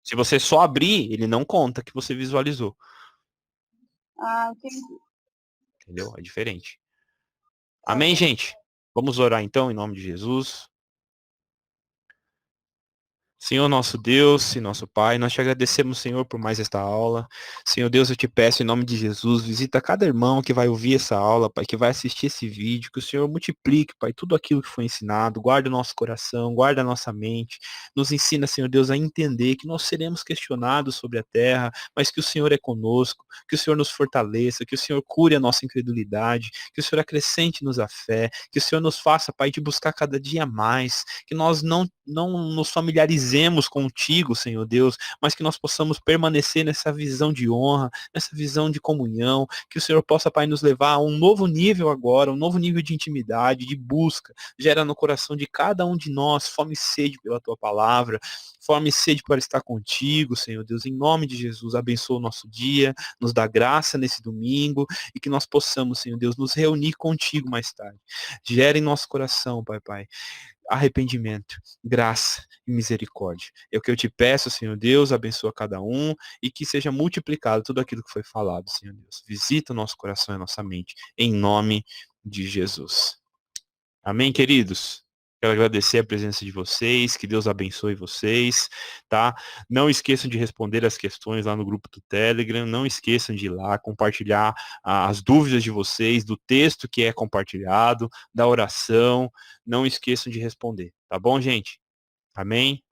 Se você só abrir, ele não conta que você visualizou. Ah, entendi. Entendeu? É diferente. Amém, gente? Vamos orar então, em nome de Jesus. Senhor nosso Deus e nosso Pai, nós te agradecemos, Senhor, por mais esta aula. Senhor Deus, eu te peço em nome de Jesus, visita cada irmão que vai ouvir essa aula, Pai, que vai assistir esse vídeo, que o Senhor multiplique, Pai, tudo aquilo que foi ensinado, guarda o nosso coração, guarda a nossa mente, nos ensina, Senhor Deus, a entender que nós seremos questionados sobre a terra, mas que o Senhor é conosco, que o Senhor nos fortaleça, que o Senhor cure a nossa incredulidade, que o Senhor acrescente-nos a fé, que o Senhor nos faça, Pai, de buscar cada dia mais, que nós não nos familiarizemos contigo, Senhor Deus, mas que nós possamos permanecer nessa visão de honra, nessa visão de comunhão, que o Senhor possa, Pai, nos levar a um novo nível agora, um novo nível de intimidade, de busca, gera no coração de cada um de nós fome e sede pela Tua palavra, fome e sede para estar contigo, Senhor Deus, em nome de Jesus, abençoa o nosso dia, nos dá graça nesse domingo, e que nós possamos, Senhor Deus, nos reunir contigo mais tarde. Gera em nosso coração, Pai, arrependimento, graça e misericórdia. É o que eu te peço, Senhor Deus, abençoa cada um e que seja multiplicado tudo aquilo que foi falado, Senhor Deus. Visita o nosso coração e a nossa mente, em nome de Jesus. Amém, queridos? Quero agradecer a presença de vocês, que Deus abençoe vocês, tá? Não esqueçam de responder as questões lá no grupo do Telegram, não esqueçam de ir lá compartilhar as dúvidas de vocês, do texto que é compartilhado, da oração, não esqueçam de responder, tá bom, gente? Amém?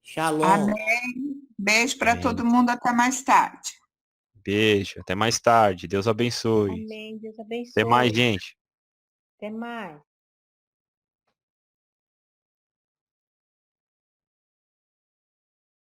Shalom. Amém. Beijo para Amém. todo mundo. Até mais tarde. Beijo, até mais tarde, Deus abençoe. Amém. Deus abençoe. Até mais, gente. Até mais.